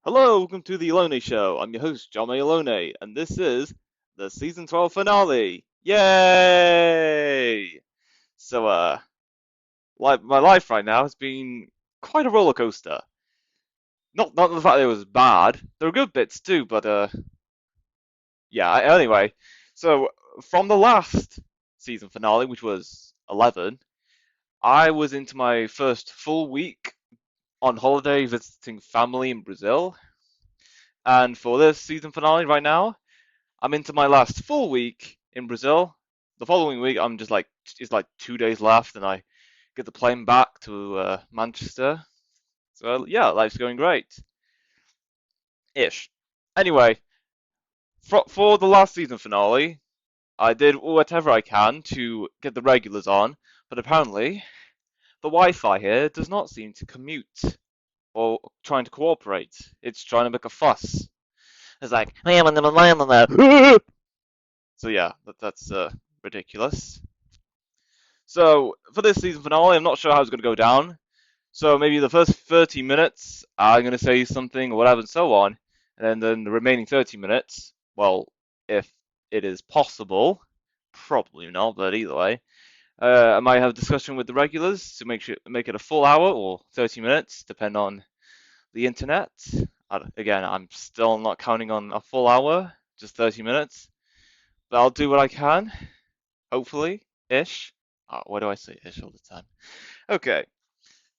Hello, welcome to the Alone Show. I'm your host, John Alone, and this is the season 12 finale. Yay! So, my life right now has been quite a roller coaster. Not the fact that it was bad. There were good bits too, but yeah. Anyway, so from the last season finale, which was 11, I was into my first full week on holiday visiting family in Brazil, and for this season finale right now, I'm into my last full week in Brazil. The following week, I'm just like, it's like 2 days left, and I get the plane back to Manchester. So yeah, life's going great, ish. Anyway, for the last season finale, I did whatever I can to get the regulars on, but apparently the Wi-Fi here does not seem to commute or trying to cooperate. It's trying to make a fuss. It's like, so yeah, that's ridiculous. So for this season finale, I'm not sure how it's going to go down. So maybe the first 30 minutes, I'm going to say something or whatever and so on. And then the remaining 30 minutes, well, if it is possible, probably not, but either way, I might have a discussion with the regulars to make it a full hour or 30 minutes, depend on the internet. Again, I'm still not counting on a full hour, just 30 minutes. But I'll do what I can, hopefully, ish. Why do I say ish all the time? Okay,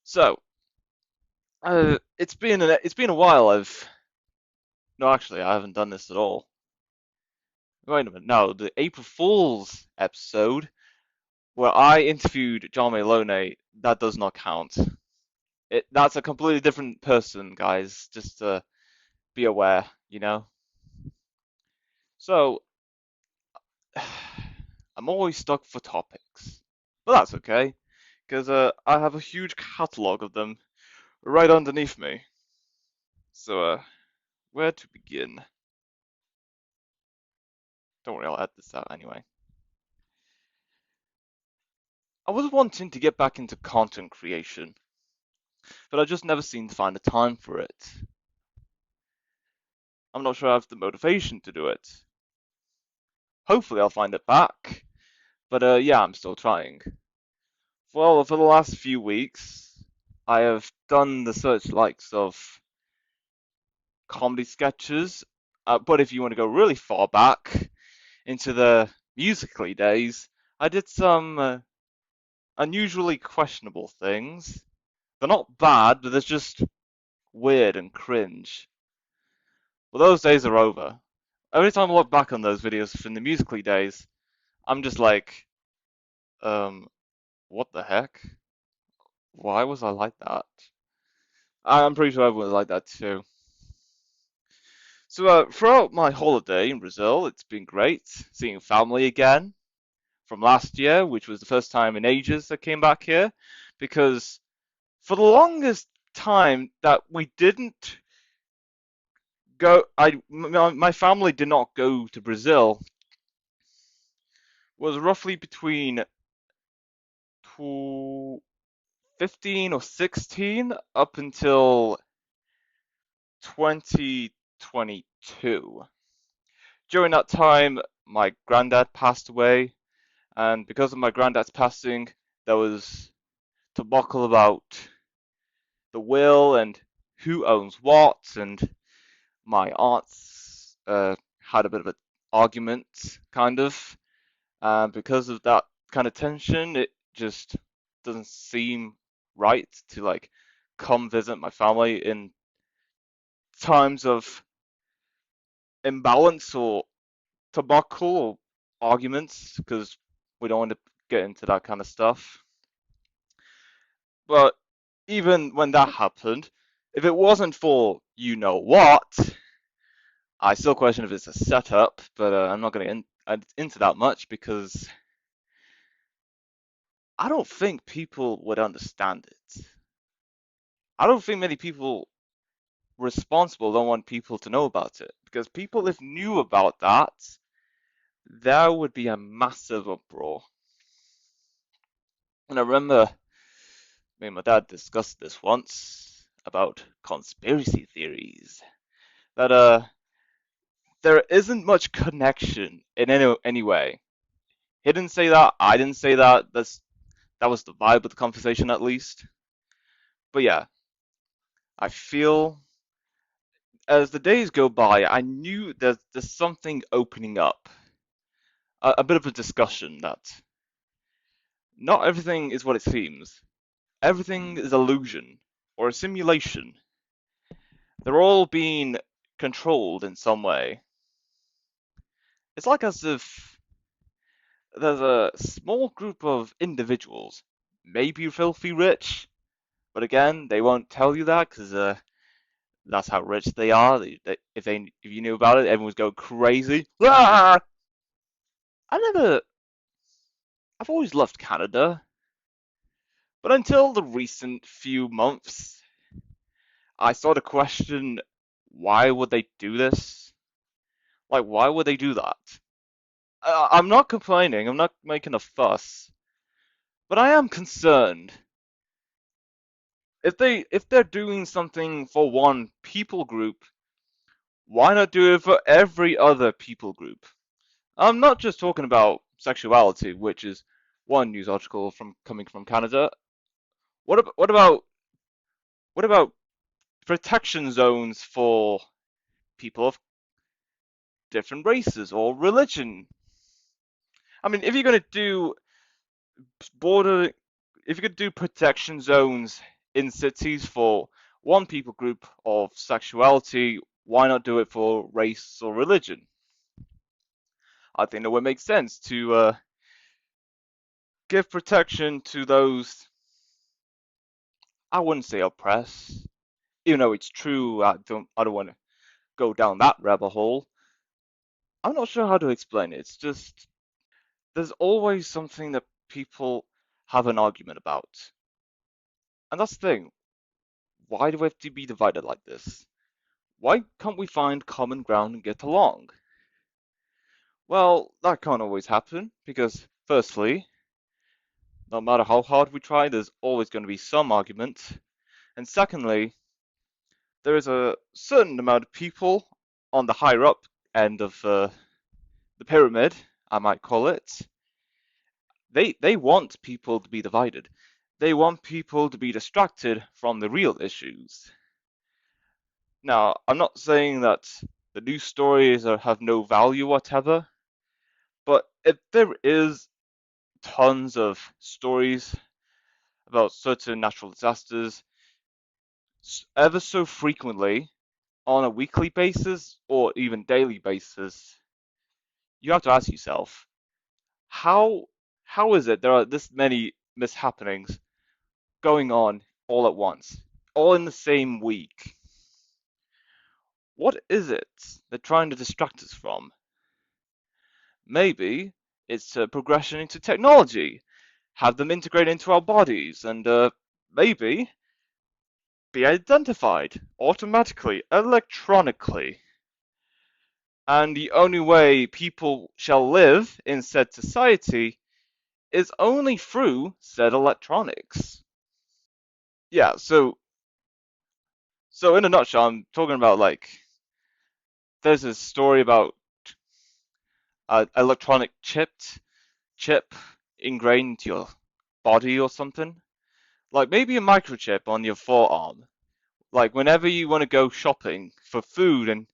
so it's been a while. No, actually, I haven't done this at all. Wait a minute. No, the April Fool's episode where I interviewed John Malone, that does not count. That's a completely different person, guys. Just be aware, you know. So I'm always stuck for topics, but that's okay because I have a huge catalog of them right underneath me. So where to begin? Don't worry, I'll add this out anyway. I was wanting to get back into content creation, but I just never seem to find the time for it. I'm not sure I have the motivation to do it. Hopefully I'll find it back, but yeah, I'm still trying. Well, for the last few weeks, I have done the search likes of comedy sketches, but if you want to go really far back into the Musically days, I did some unusually questionable things. They're not bad, but they're just weird and cringe. Well, those days are over. Every time I look back on those videos from the Musically days, I'm just like, um, what the heck? Why was I like that? I'm pretty sure everyone was like that too. So, throughout my holiday in Brazil, it's been great seeing family again from last year, which was the first time in ages I came back here, because for the longest time that we didn't go, my family did not go to Brazil, was roughly between 15 or 16 up until 2022. During that time, my granddad passed away, and because of my granddad's passing, there was debacle about the will and who owns what, and my aunts had a bit of an argument, kind of, and because of that kind of tension, it just doesn't seem right to like come visit my family in times of imbalance or tobacco or arguments because we don't want to get into that kind of stuff. But even when that happened, if it wasn't for you know what, I still question if it's a setup, but I'm not going to into that much because I don't think people would understand it. I don't think many people responsible don't want people to know about it because people, if knew about that, there would be a massive uproar. And I remember me and my dad discussed this once about conspiracy theories. that there isn't much connection in any way. He didn't say that. I didn't say that. That was the vibe of the conversation, at least. But yeah, I feel as the days go by, I knew there's something opening up, a bit of a discussion that not everything is what it seems. Everything is illusion or a simulation. They're all being controlled in some way. It's like as if there's a small group of individuals, maybe filthy rich, but again, they won't tell you that because that's how rich they are. If you knew about it, everyone would go crazy. Ah! I never. I've always loved Canada, but until the recent few months, I sort of question why would they do this? Like, why would they do that? I'm not complaining. I'm not making a fuss, but I am concerned. If they're doing something for one people group, why not do it for every other people group? I'm not just talking about sexuality, which is one news article from coming from Canada. What about protection zones for people of different races or religion? I mean, if you're going to do border, if you could do protection zones in cities for one people group of sexuality, why not do it for race or religion? I think that would make sense to give protection to those, I wouldn't say oppressed, even though it's true. I don't want to go down that rabbit hole. I'm not sure how to explain it. It's just there's always something that people have an argument about, and that's the thing. Why do we have to be divided like this? Why can't we find common ground and get along? Well, that can't always happen because, firstly, no matter how hard we try, there's always going to be some argument. And secondly, there is a certain amount of people on the higher up end of the pyramid, I might call it. They want people to be divided. They want people to be distracted from the real issues. Now, I'm not saying that the news stories have no value whatever, but if there is tons of stories about certain natural disasters ever so frequently on a weekly basis or even daily basis, you have to ask yourself, how how is it there are this many mishappenings going on all at once, all in the same week? What is it they're trying to distract us from? Maybe it's a progression into technology, have them integrate into our bodies, and maybe be identified automatically, electronically. And the only way people shall live in said society is only through said electronics. Yeah, so in a nutshell, I'm talking about like there's a story about electronic chip ingrained into your body or something. Like maybe a microchip on your forearm. Like whenever you want to go shopping for food and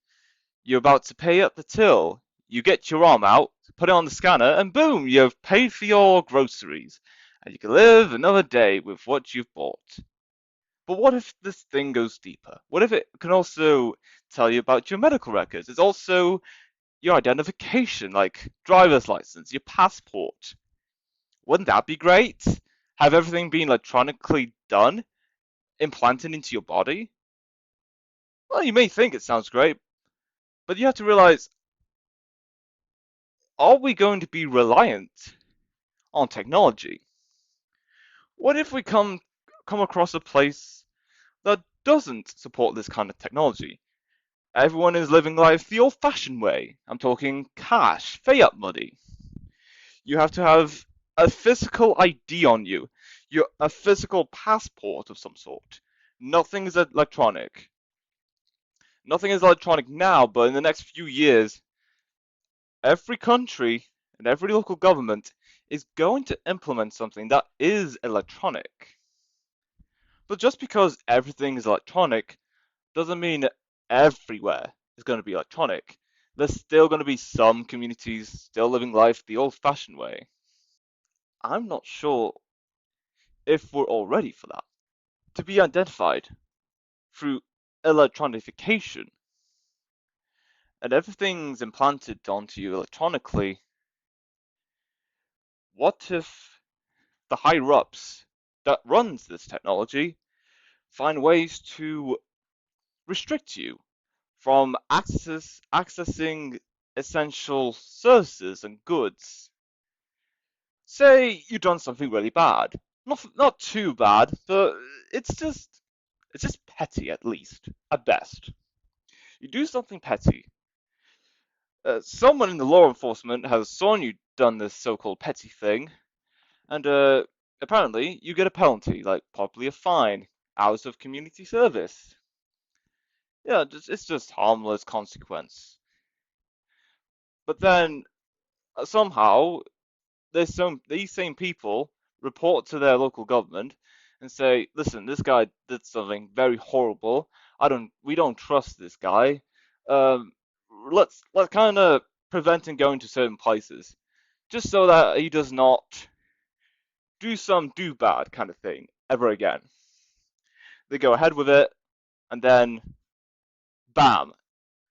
you're about to pay at the till, you get your arm out, put it on the scanner, and boom, you've paid for your groceries. And you can live another day with what you've bought. But what if this thing goes deeper? What if it can also tell you about your medical records? It's also your identification, like driver's license, your passport. Wouldn't that be great? Have everything been electronically done, implanted into your body? Well, you may think it sounds great, but you have to realize, are we going to be reliant on technology? What if we come across a place that doesn't support this kind of technology? Everyone is living life the old-fashioned way. I'm talking cash, fiat money. You have to have a physical ID on you, a physical passport of some sort. Nothing is electronic. Nothing is electronic now, but in the next few years, every country and every local government is going to implement something that is electronic. But just because everything is electronic doesn't mean that everywhere is going to be electronic. There's still going to be some communities still living life the old-fashioned way. I'm not sure if we're all ready for that. To be identified through electronification and everything's implanted onto you electronically, what if the higher ups that runs this technology find ways to restrict you from accessing essential services and goods? Say you've done something really bad. Not too bad, but it's just it's just petty at least, at best. You do something petty. Someone in the law enforcement has saw you done this so-called petty thing, and apparently you get a penalty, like probably a fine, hours of community service. Yeah, it's just harmless consequence. But then somehow these same people report to their local government and say, "Listen, this guy did something very horrible. We don't trust this guy. Um, let's kind of prevent him going to certain places, just so that he does not do some do bad kind of thing ever again." They go ahead with it, and then bam,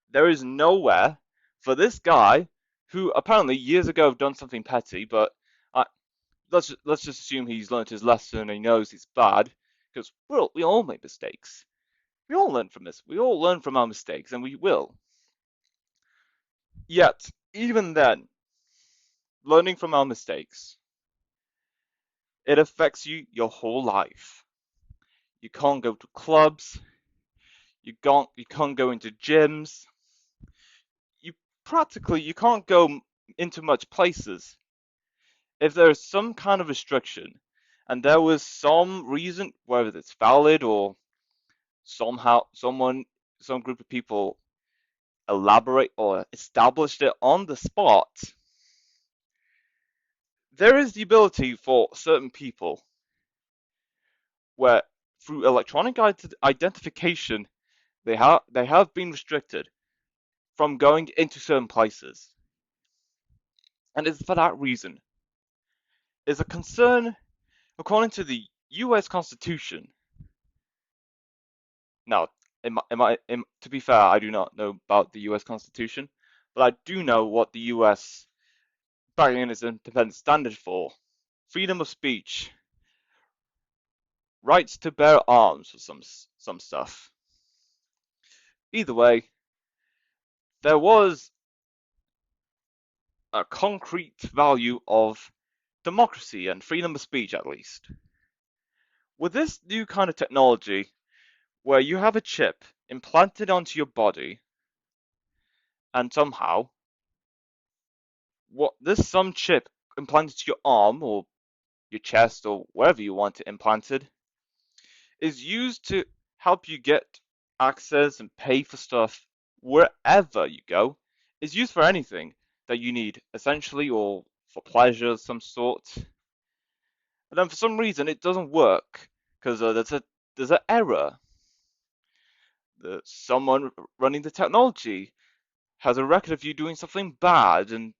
there is nowhere for this guy who apparently years ago have done something petty, but I, let's just assume he's learned his lesson and he knows he's bad, because we all make mistakes. We all learn from this. We all learn from our mistakes, and we will. Yet, even then, learning from our mistakes, it affects you your whole life. You can't go to clubs. You can't go into gyms. You you can't go into much places if there is some kind of restriction, and there was some reason, whether it's valid or somehow some group of people elaborate or established it on the spot, there is the ability for certain people where through electronic identification they have been restricted from going into certain places. And it's for that reason. Is a concern according to the US Constitution. Now, to be fair, I do not know about the US Constitution, but I do know what the US back in its independence standard for: freedom of speech, rights to bear arms, or some stuff. Either way, there was a concrete value of democracy and freedom of speech, at least. With this new kind of technology, where you have a chip implanted onto your body, and somehow some chip implanted to your arm or your chest or wherever you want it implanted is used to help you get access and pay for stuff wherever you go, is used for anything that you need, essentially, or for pleasure of some sort. But then for some reason it doesn't work because there's an error. Someone running the technology has a record of you doing something bad and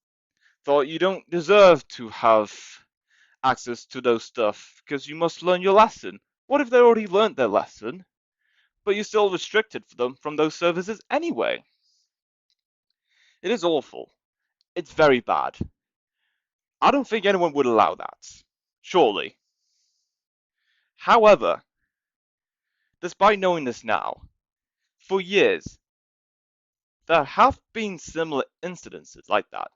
thought you don't deserve to have access to those stuff because you must learn your lesson. What if they already learnt their lesson, but you're still restricted for them from those services anyway? It is awful. It's very bad. I don't think anyone would allow that. Surely. However, despite knowing this now, for years, there have been similar incidences like that,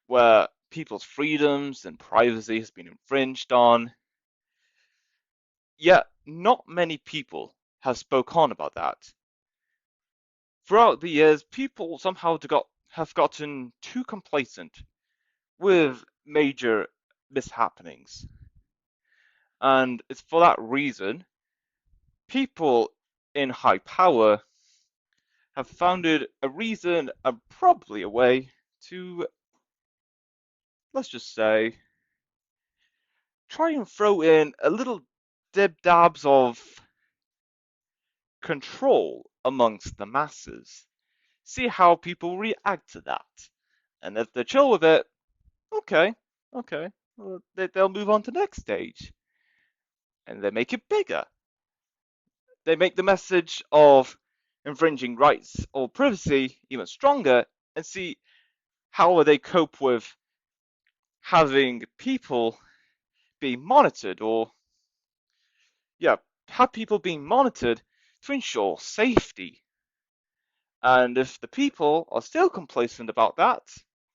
where people's freedoms and privacy has been infringed on, yet not many people have spoken on about that. Throughout the years, people somehow have gotten too complacent with major mishappenings. And it's for that reason people in high power have found a reason and probably a way to, let's just say, try and throw in a little dib-dabs of control amongst the masses. See how people react to that. And if they're chill with it, okay, okay, well, they'll move on to the next stage. And they make it bigger. They make the message of infringing rights or privacy even stronger and see how will they cope with having people being monitored or, yeah, have people being monitored to ensure safety. And if the people are still complacent about that,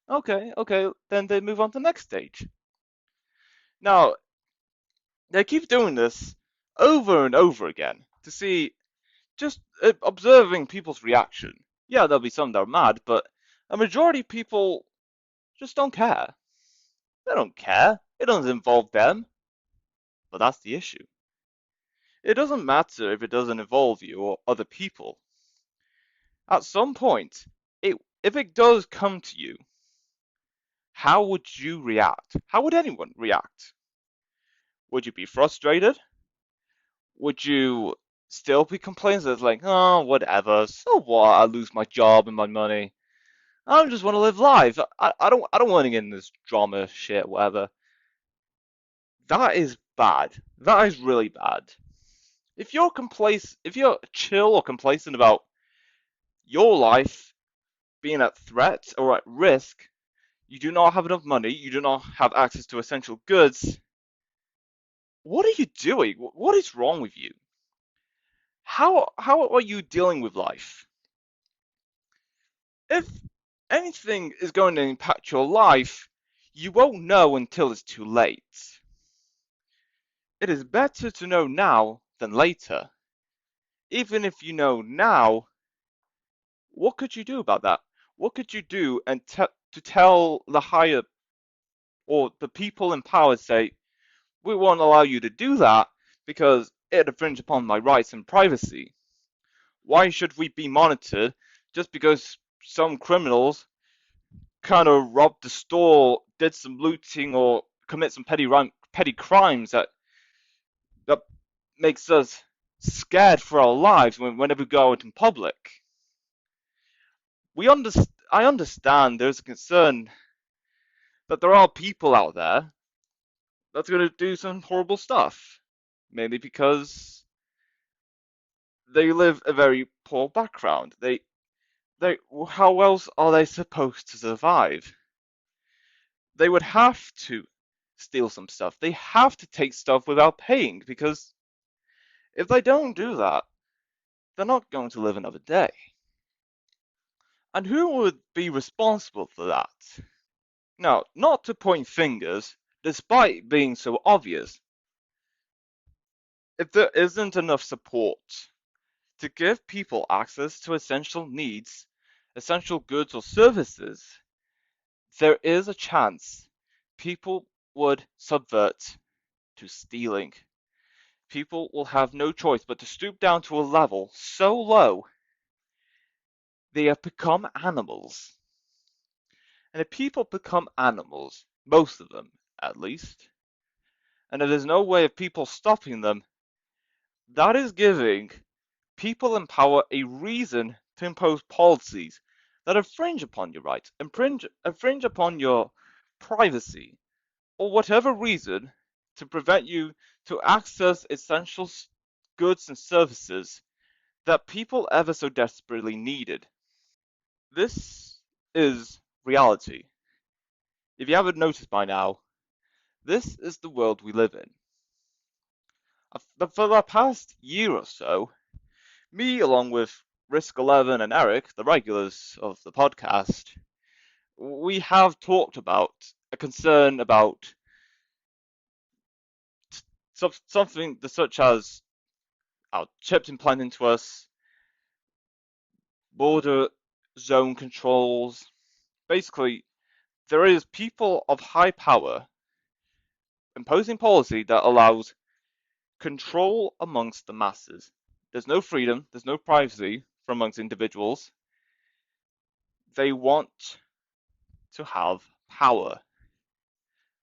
okay, then they move on to the next stage. Now, they keep doing this over and over again to see just observing people's reaction. Yeah, there'll be some that are mad, but a majority of people just don't care. They don't care. It doesn't involve them. But that's the issue. It doesn't matter if it doesn't involve you or other people. At some point, if it does come to you, how would you react? How would anyone react? Would you be frustrated? Would you still be complaining? It's like, oh, whatever. So what? I lose my job and my money. I just want to live life. I don't want to get in this drama shit, whatever. That is bad. That is really bad. If you're chill or complacent about your life being at threat or at risk, you do not have enough money, you do not have access to essential goods, what are you doing? What is wrong with you? How are you dealing with life? If anything is going to impact your life, you won't know until it's too late. It is better to know now than later. Even if you know now, what could you do about that? What could you do to tell the higher or the people in power, say, we won't allow you to do that because it infringes upon my rights and privacy. Why should we be monitored just because some criminals kind of robbed the store, did some looting, or commit some petty crimes that makes us scared for our lives whenever we go out in public? I understand there's a concern that there are people out there that's going to do some horrible stuff, mainly because they live a very poor background. They, how else are they supposed to survive? They would have to steal some stuff. They have to take stuff without paying because if they don't do that, they're not going to live another day. And who would be responsible for that? Now, not to point fingers, despite being so obvious, if there isn't enough support to give people access to essential needs, essential goods or services, there is a chance people would subvert to stealing. People will have no choice but to stoop down to a level so low they have become animals. And if people become animals, most of them at least, and if there's no way of people stopping them, that is giving people in power a reason to impose policies that infringe upon your rights, infringe upon your privacy, or whatever reason to prevent you to access essential goods and services that people ever so desperately needed. This is reality. If you haven't noticed by now, this is the world we live in. For the past year or so, me, along with Risk 11 and Eric, the regulars of the podcast, we have talked about a concern about something such as our chips implanted into us, border zone controls. Basically, there is people of high power imposing policy that allows control amongst the masses. There's no freedom, there's no privacy from amongst individuals. They want to have power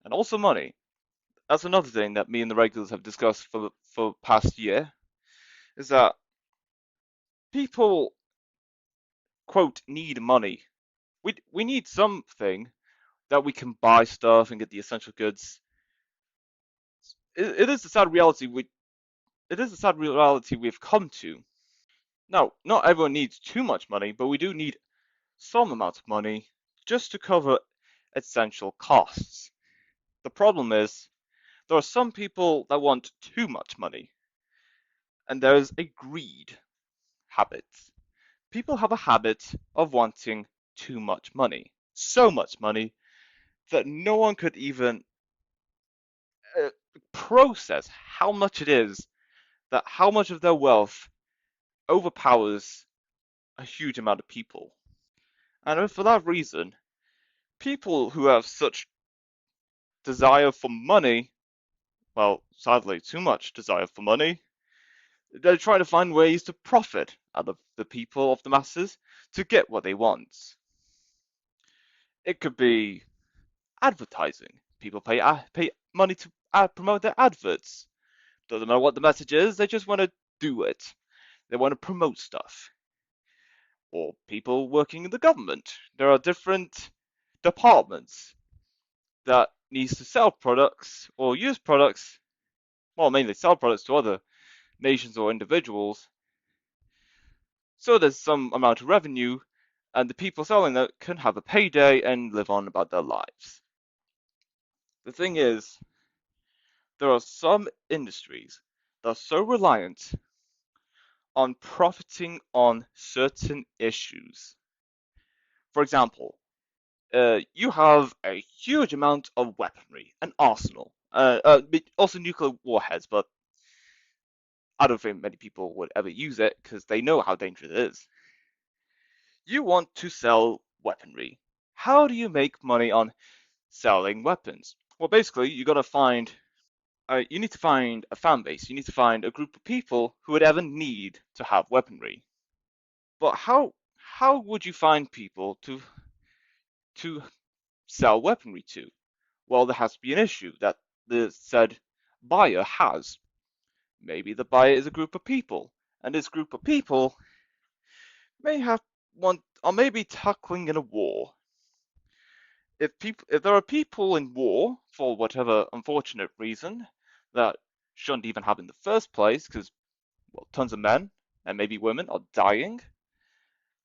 and also money. That's another thing that me and the regulars have discussed for past year is that people quote need money. We need something that we can buy stuff and get the essential goods. It is a sad reality we've come to. Now, not everyone needs too much money, but we do need some amount of money just to cover essential costs. The problem is there are some people that want too much money, and there's a greed habit. People have a habit of wanting too much money, so much money that no one could even uh, process how much it is, that how much of their wealth overpowers a huge amount of people. And for that reason, people who have such desire for money, well, sadly, too much desire for money, they're trying to find ways to profit out of the people of the masses to get what they want. It could be advertising. People pay money to promote their adverts. Doesn't matter what the message is, they just want to do it. They want to promote stuff. Or people working in the government. There are different departments that needs to sell products or use products, well, mainly sell products to other nations or individuals. So there's some amount of revenue, and the people selling that can have a payday and live on about their lives. The thing is, there are some industries that are so reliant on profiting on certain issues. For example, you have a huge amount of weaponry, an arsenal, also nuclear warheads, but I don't think many people would ever use it because they know how dangerous it is. You want to sell weaponry. How do you make money on selling weapons? Well, basically, you need to find a fan base. You need to find a group of people who would ever need to have weaponry. But how would you find people to sell weaponry to? Well, there has to be an issue that the said buyer has. Maybe the buyer is a group of people, and this group of people may have want or maybe tackling in a war. If there are people in war for whatever unfortunate reason that shouldn't even happen in the first place, because well, tons of men and maybe women are dying,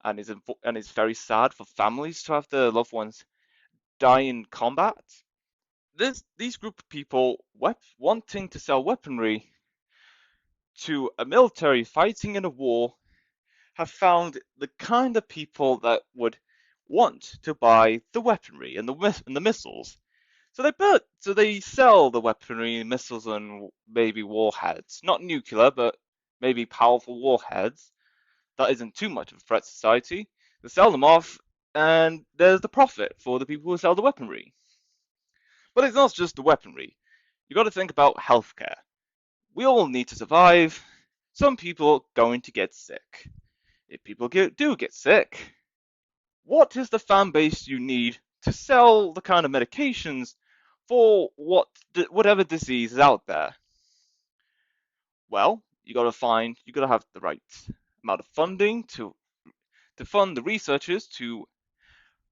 and it's very sad for families to have their loved ones die in combat. These group of people wanting to sell weaponry to a military fighting in a war have found the kind of people that would want to buy the weaponry and the missiles. So they sell the weaponry, missiles, and maybe warheads. Not nuclear, but maybe powerful warheads. That isn't too much of a threat to society. They sell them off, and there's the profit for the people who sell the weaponry. But it's not just the weaponry. You got to think about healthcare. We all need to survive. Some people are going to get sick. If people do get sick, what is the fan base you need to sell the kind of medications for whatever disease is out there? Well, you got to have the right amount of funding to fund the researchers to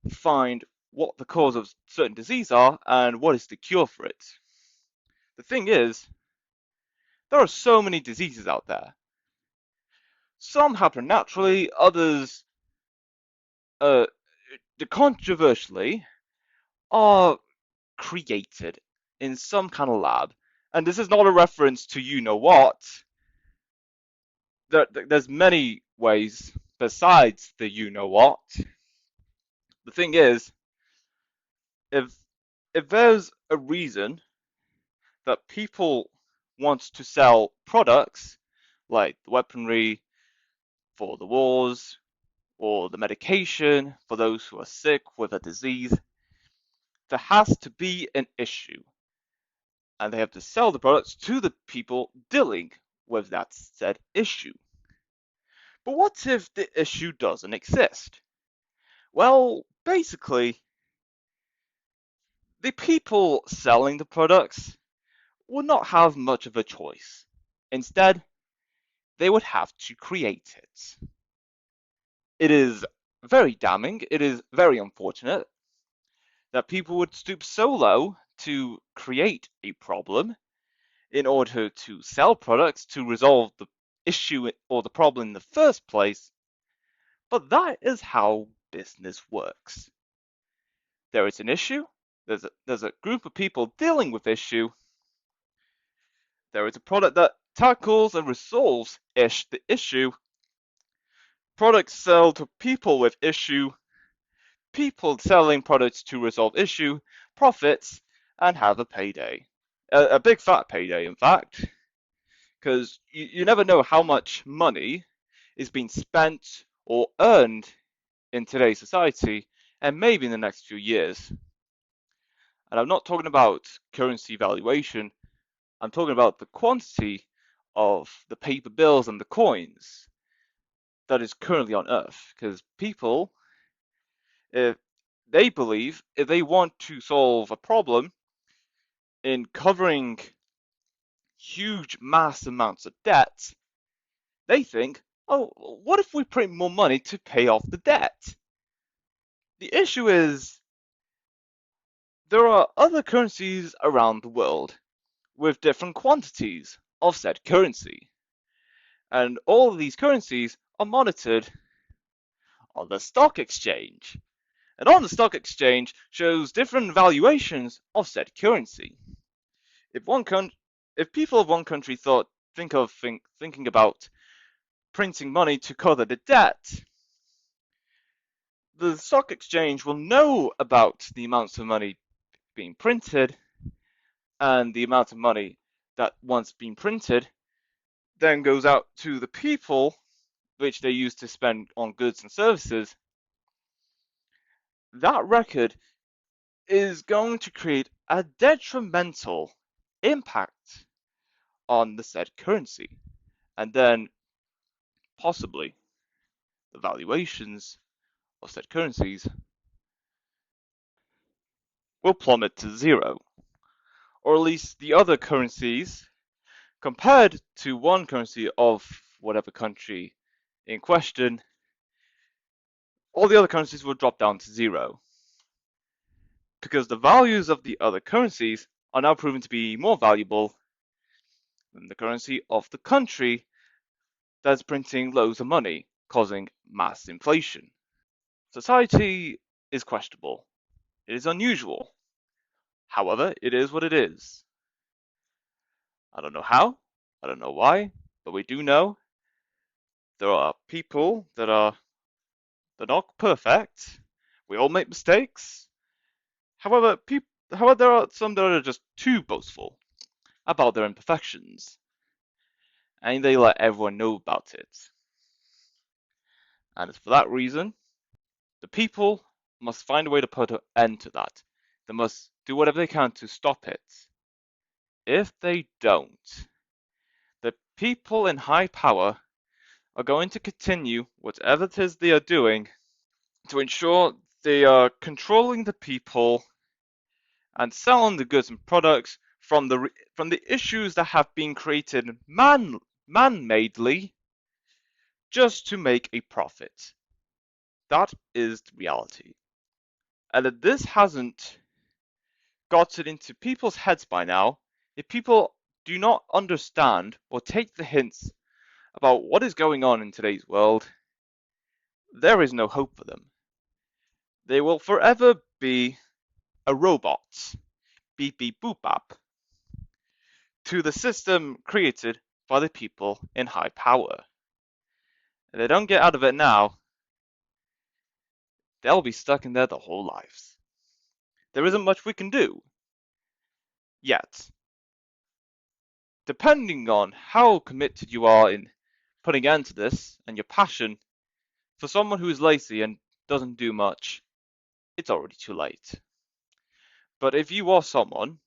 find what the cause of certain disease are and what is the cure for it. The thing is, there are so many diseases out there. Some happen naturally, others, uh, controversially, are created in some kind of lab. And this is not a reference to you know what. There's many ways besides the you know what. The thing is, if if there's a reason that people want to sell products like the weaponry for the wars or the medication for those who are sick with a disease, there has to be an issue. And they have to sell the products to the people dealing with that said issue. But what if the issue doesn't exist? Well, basically, the people selling the products would not have much of a choice. Instead, they would have to create it. It is very damning, it is very unfortunate that people would stoop so low to create a problem in order to sell products to resolve the issue or the problem in the first place, but that is how business works. There is an issue, there's a group of people dealing with issue, there is a product that tackles and resolves the issue, products sell to people with issue, people selling products to resolve issue, profits, and have a payday. A big fat payday, in fact, because you never know how much money is being spent or earned in today's society, and maybe in the next few years. And I'm not talking about currency valuation, I'm talking about the quantity of the paper bills and the coins that is currently on Earth. Because people, if they believe, if they want to solve a problem in covering huge mass amounts of debt, they think, oh, what if we print more money to pay off the debt? The issue is there are other currencies around the world with different quantities of said currency, and all of these currencies are monitored on the stock exchange. And on the stock exchange shows different valuations of said currency. If people of one country thinking about printing money to cover the debt, the stock exchange will know about the amounts of money being printed, and the amount of money that once been printed then goes out to the people, which they use to spend on goods and services. That record is going to create a detrimental impact on the said currency, and then possibly the valuations of said currencies will plummet to zero, or at least the other currencies compared to one currency of whatever country in question, all the other currencies will drop down to zero, because the values of the other currencies are now proven to be more valuable than the currency of the country that's printing loads of money, causing mass inflation. Society is questionable. It is unusual. However, it is what it is. I don't know how, I don't know why, but we do know there are people they're not perfect. We all make mistakes. However, there are some that are just too boastful about their imperfections, and they let everyone know about it. And it's for that reason, the people must find a way to put an end to that. They must do whatever they can to stop it. If they don't, the people in high power are going to continue whatever it is they are doing to ensure they are controlling the people and selling the goods and products from the issues that have been created man-madely just to make a profit. That is the reality. And if this hasn't gotten into people's heads by now, if people do not understand or take the hints about what is going on in today's world, there is no hope for them. They will forever be a robot, beep beep boop bap, to the system created by the people in high power. If they don't get out of it now, they'll be stuck in there their whole lives. There isn't much we can do yet. Depending on how committed you are in putting an end to this and your passion, for someone who is lazy and doesn't do much, it's already too late. But if you are someone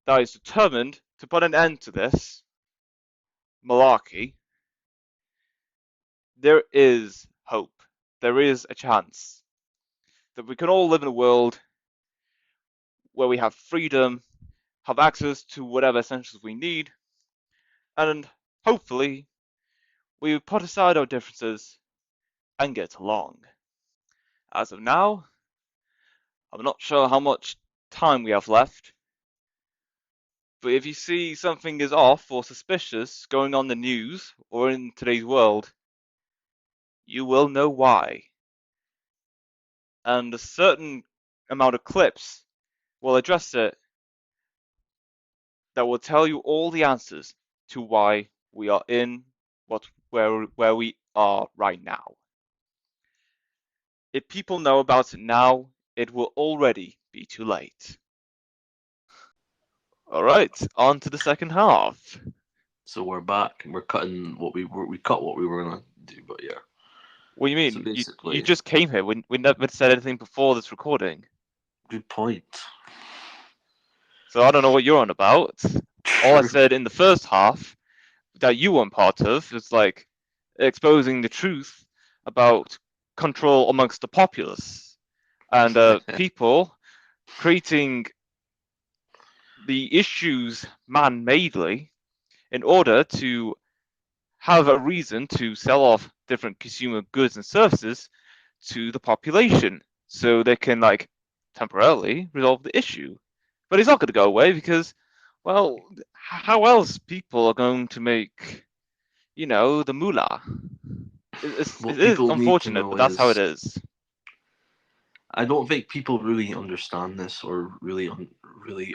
that is determined to put an end to this malarkey, there is hope. There is a chance that we can all live in a world where we have freedom, have access to whatever essentials we need, and hopefully we put aside our differences and get along. As of now, I'm not sure how much time we have left, but if you see something is off or suspicious going on in the news or in today's world, you will know why. And a certain amount of clips will address it that will tell you all the answers to why we are in where we are right now. If people know about it now, it will already be too late. All right, on to the second half. So we're back and we're cutting what we cut what we were gonna do, but yeah. What do you So mean? You basically, just came here. We never said anything before this recording. good point. So I don't know what you're on about. All I True. said in the first half that you weren't part of is like exposing the truth about control amongst the populace and people creating the issues man-madely in order to have a reason to sell off different consumer goods and services to the population so they can like temporarily resolve the issue. But it's not going to go away because, well, how else people are going to make, the moolah? It What is people need to unfortunate, know but that's how it is, is. I don't think people really understand this or really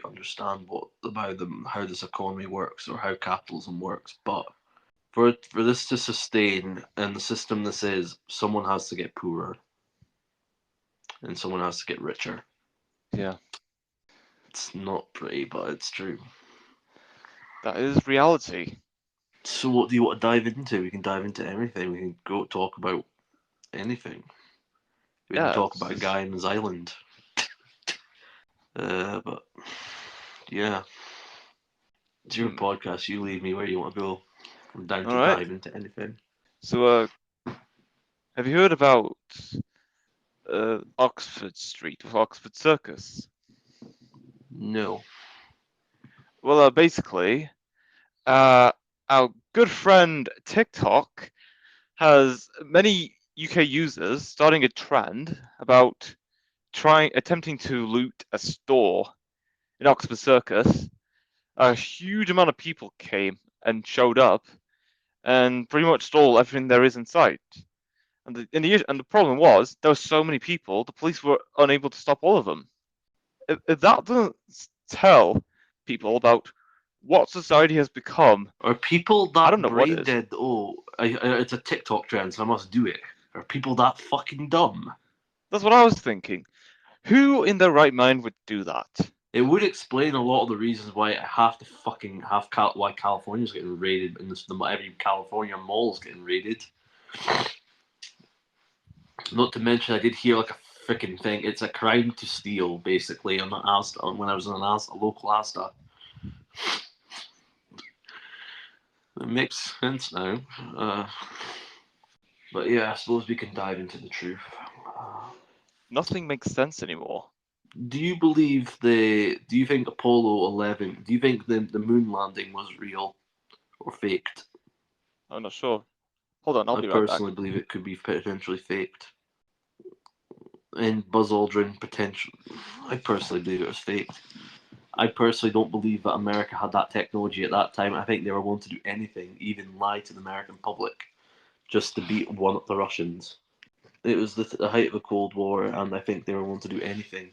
understand what about them how this economy works or how capitalism works. But for this to sustain and the system this is, someone has to get poorer and someone has to get richer. Yeah, It's not pretty, but it's true. that is reality. So what do you want to dive into? We can dive into everything. We can go talk about anything. We can Yeah, talk about a guy in his island. But yeah, it's your hmm. podcast. You leave me where you want to go. I'm down All to right. dive into anything. So, have you heard about Oxford Street or Oxford Circus? No. Well, basically, our good friend TikTok has many UK users starting a trend about attempting to loot a store in Oxford Circus. A huge amount of people came and showed up and pretty much stole everything there is in sight. And the problem was there were so many people, the police were unable to stop all of them. If that doesn't tell people about what society has become, Are people I don't that know what brain is. dead? Oh, it's a TikTok trend, so I must do it. Are people that fucking dumb? That's what I was thinking. Who in their right mind would do that? It would explain a lot of the reasons why I have to fucking have why California's getting raided and every California mall's getting raided. Not to mention, I did hear like a freaking thing. It's a crime to steal, basically, on the Asta when I was on a local Asta. It makes sense now. Uh, but yeah, I suppose we can dive into the truth. Nothing makes sense anymore. Do you believe the? Do you think Apollo 11? Do you think the moon landing was real or faked? I'm not sure. Hold on, I'll I be right back. personally believe it could be potentially faked. And Buzz Aldrin potential. I personally believe it was faked. I personally don't believe that America had that technology at that time. I think they were willing to do anything, even lie to the American public, just to beat one up the Russians. It was the height of the Cold War, and I think they were willing to do anything.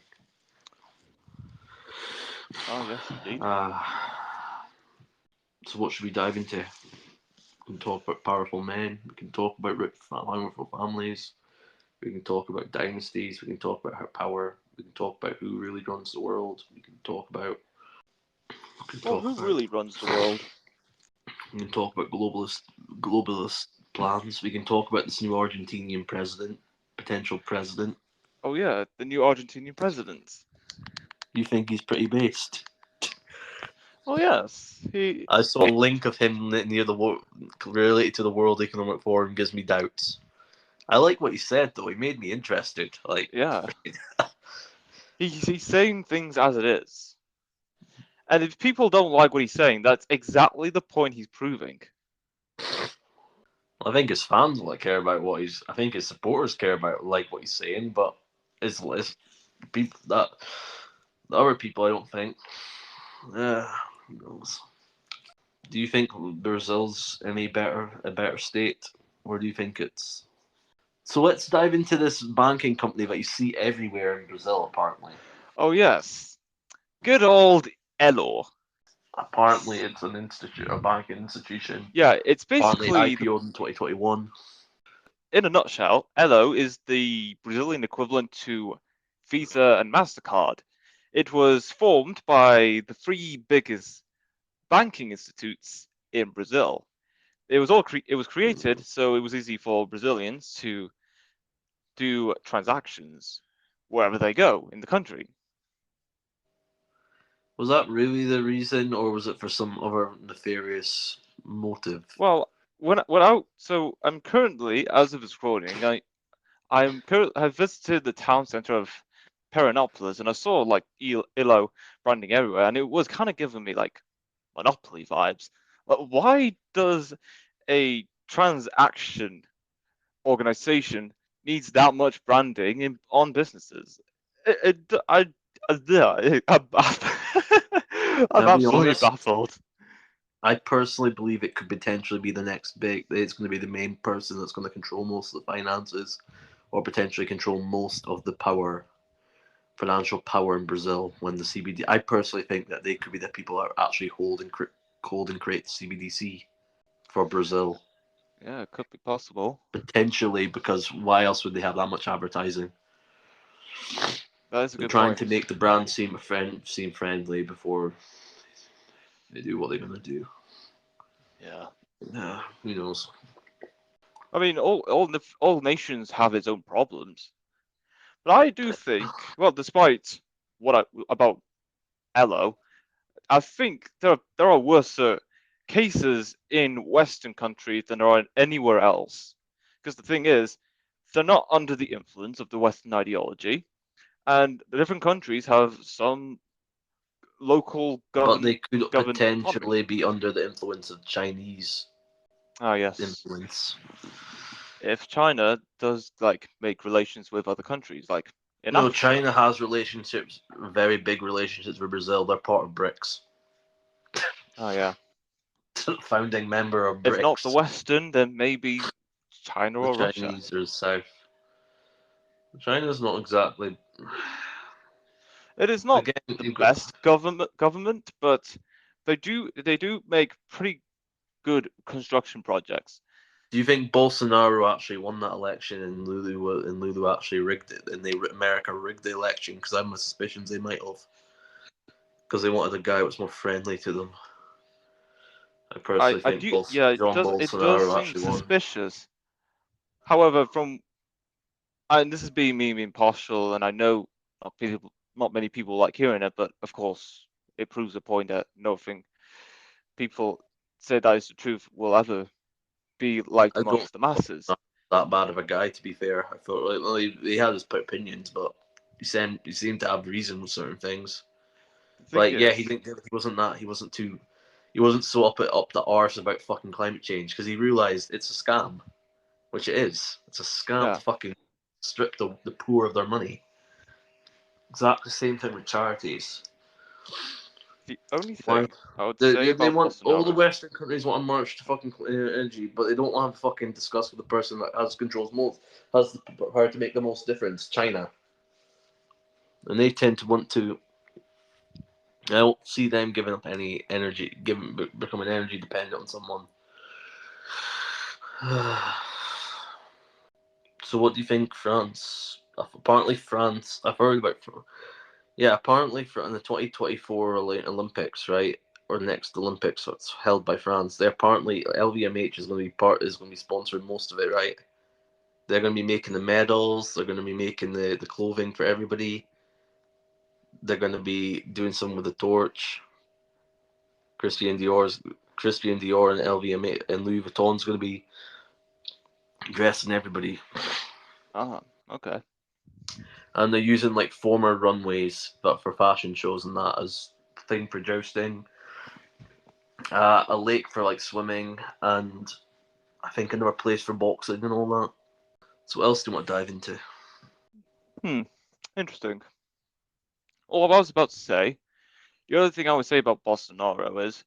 Oh, yes, indeed. Uh, so what should we dive into? We can talk about powerful men. We can talk about rich, powerful families. We can talk about dynasties. We can talk about how power. We can talk about who really runs the world. We can talk about. We can Well, talk who about. really runs the world? We can talk about globalist plans. We can talk about this new Argentinian president, potential president. Oh, yeah, the new Argentinian president. You think he's pretty based? Oh yes, he. I saw a link of him near the related to the World Economic Forum. Gives me doubts. I like what he said though. He made me interested. Like, Yeah, he's saying things as it is. And if people don't like what he's saying, that's exactly the point he's proving. I think his fans will care about what he's. I think his supporters care about like what he's saying, but it's people that the other people. I don't think. Who knows? Do you think Brazil's any a better state, or do you think it's? So let's dive into this banking company that you see everywhere in Brazil. Oh yes, good old Elo. Apparently, it's a banking institution. Yeah, it's Apparently, basically the. IPO'd in 2021. In a nutshell, Elo is the Brazilian equivalent to Visa and MasterCard. It was formed by the three biggest banking institutes in Brazil. It was created so it was easy for Brazilians to do transactions wherever they go in the country. Was that really the reason, or was it for some other nefarious motive? Well, so I'm currently, as of this recording, I've visited the town center of Perinopolis and I saw like Ilo branding everywhere, and it was kind of giving me like Monopoly vibes. But why does a transaction organization needs that much branding on businesses? I'm I'll be absolutely honest. baffled. I personally believe it could potentially be the next big. It's going to be the main person that's going to control most of the finances, or potentially control most of the financial power in Brazil. When the CBD, I personally think that they could be the people that are actually hold and create the CBDC for Brazil. Yeah, it could be possible. Potentially, because why else would they have that much advertising? That is a They're good trying to point. make the brand seem friendly before they do what they're going to do. Yeah. Who knows? I mean, all nations have its own problems, but I do think, well, despite about Elo, I think there are worse cases in Western countries than there are anywhere else. Because the thing is, they're not under the influence of the Western ideology, and the different countries have some local But they could governed autonomy. potentially be under the influence of Chinese Ah, yes. influence. If China does like make relations with other countries, like in No, Africa. China has relationships, very big relationships with Brazil. They're part of BRICS. Oh yeah. Founding member of If not the BRICS. Western, then maybe China The or Russia. Chinese are south. China's not exactly. It is not Again, the you've got. best government, but they do make pretty good construction projects. Do you think Bolsonaro actually won that election and Lulu actually rigged it and America rigged the election? Because I have my suspicions they might have. Because they wanted a guy that was more friendly to them. I personally I think do yeah, John it does Bolsonaro seem actually won. suspicious. However, and this is being me being partial, and I know not many people like hearing it, but of course it proves the point that nothing people say that is the truth will ever be liked I don't amongst the masses. not that bad of a guy, to be fair. I thought like, well, he had his opinions, but he seemed to have reason with certain things. The thing Like, yeah, is, he wasn't so up the arse about fucking climate change because he realized it's a scam, which it is. It's a scam to yeah, fucking strip the poor of their money. Exactly the same thing with charities. the only Why? thing I would say They about want all the Bolsonaro. Western countries want to march to fucking energy, but they don't want to fucking discuss with the person that has the power to make the most difference. China, and they tend to want to. I don't see them giving up any energy, becoming energy dependent on someone. So, what do you think, France? Apparently, France. I've heard about. Yeah, apparently, for in the 2024 Olympics, right, or the next Olympics, so it's held by France. They apparently LVMH is going to be sponsoring most of it, right? They're going to be making the medals. They're going to be making the clothing for everybody. They're going to be doing some with the torch. Christian Dior and LVMH and Louis Vuitton's going to be dressing everybody, Okay. and they're using like former runways, but for fashion shows and that as thing for jousting. A lake for like swimming, and I think another place for boxing and all that. So what else do you want to dive into? Interesting. All I was about to say, the other thing I would say about Bolsonaro is,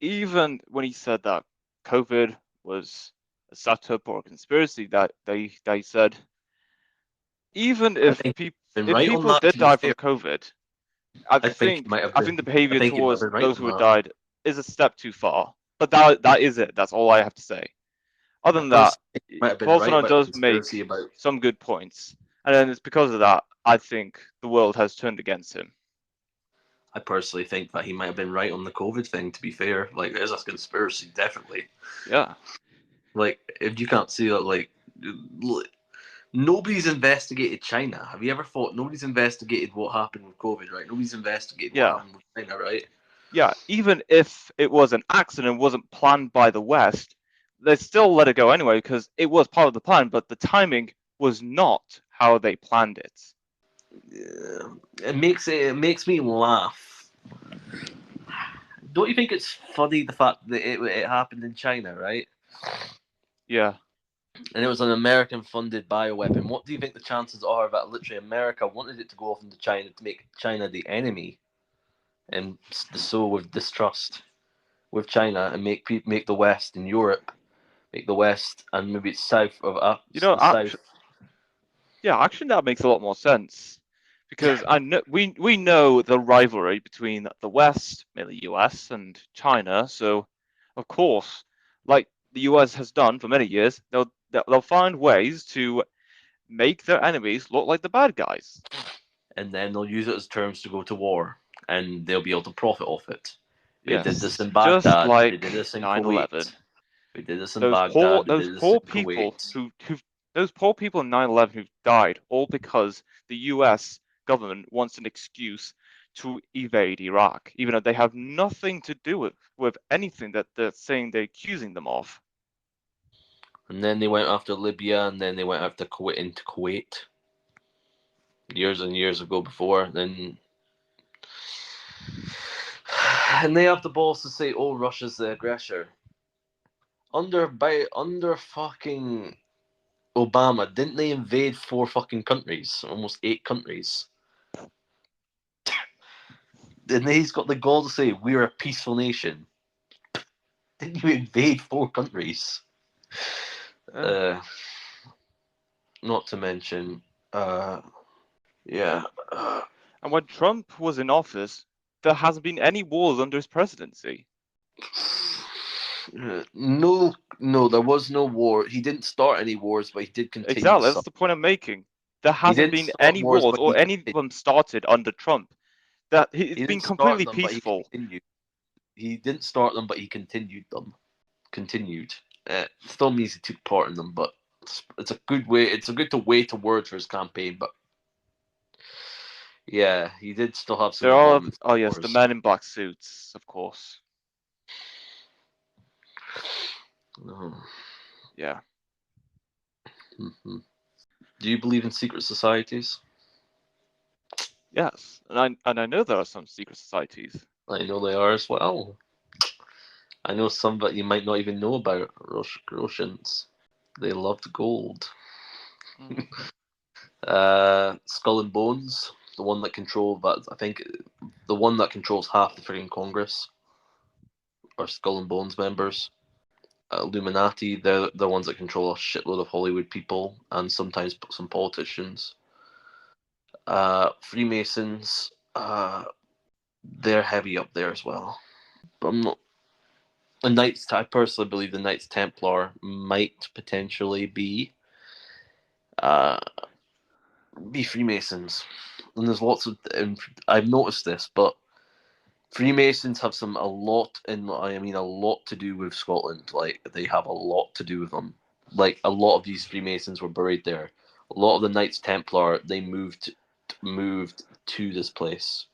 even when he said that COVID was a setup or a conspiracy, that they said, even I if think people you've been if right on people that. did To be die fair, from COVID, I think you might have I think the been. I behavior think you might have towards been right those on who had that. died is a step too far. But that is it. That's all I have to say. Other I than that, personally think you might have been right Bolsonaro about the does conspiracy make about. some good points, and then it's because of that I think the world has turned against him. I personally think that he might have been right on the COVID thing. To be fair, like there's a conspiracy, definitely. Yeah, Like if you can't see that, like nobody's investigated China. Have you ever thought nobody's investigated what happened with COVID? Right? Nobody's investigated what yeah, happened with China. Right? yeah. Even if it was an accident, wasn't planned by the West, they still let it go anyway because it was part of the plan. But the timing was not how they planned it. Yeah. It makes me laugh. Don't you think it's funny the fact that it happened in China, right? Yeah, And it was an American-funded bioweapon. What do you think the chances are that literally America wanted it to go off into China to make China the enemy, and sow with distrust with China, and make the West and Europe, make the West and maybe it's south of you know, the south. actually, that makes a lot more sense because I know we know the rivalry between the West, mainly US, and China. So, of course, like the US has done for many years, they'll find ways to make their enemies look like the bad guys. And then they'll use it as terms to go to war, and they'll be able to profit off it. They did this Yes, in just Baghdad. They like did this in 9/11. Kuwait. They did this in Baghdad. They Those did this poor in people Kuwait. who those poor people in 9/11 who died all because the US government wants an excuse to invade Iraq, even though they have nothing to do with anything that they're saying they're accusing them of. And then they went after Libya, and then they went after Kuwait into Kuwait years and years ago before. Then, and they have the balls to say, "Oh, Russia's the aggressor." Under fucking Obama, didn't they invade 4 fucking countries, almost 8 countries? And he's got the gall to say, "We're a peaceful nation." Didn't you invade 4 countries? Yeah. Uh, Not to mention, uh, yeah. Uh, And when Trump was in office, there hasn't been any wars under his presidency. no, no, there was no war. He didn't start any wars, but he did continue Exactly, some. that's the point I'm making. There He hasn't didn't been start any wars, wars but or any of them started under Trump. That it's he been didn't start completely them, but he peaceful. continued. He didn't start them, but he continued them. Continued. Still means he took part in them, but it's a good way. It's a good way to word for his campaign. But yeah, he did still have some There are, involvement oh in yes, the wars. men in black suits, of course. Oh. Yeah. Mhm. Do you believe in secret societies? Yes, and I know there are some secret societies. I know they are as well. I know some that you might not even know about. Russians. They loved gold. Mm. Skull and Bones, the one that controlled that. I think the one that controls half the freaking Congress are Skull and Bones members. Illuminati, they're the ones that control a shitload of Hollywood people and sometimes some politicians. Freemasons, they're heavy up there as well. But I'm not. The Knights, I personally believe the Knights Templar might potentially uh, be Freemasons. And there's lots of. And I've noticed this, but Freemasons have a lot, and I mean a lot to do with Scotland. Like they have a lot to do with them. Like a lot of these Freemasons were buried there. A lot of the Knights Templar they moved to this place.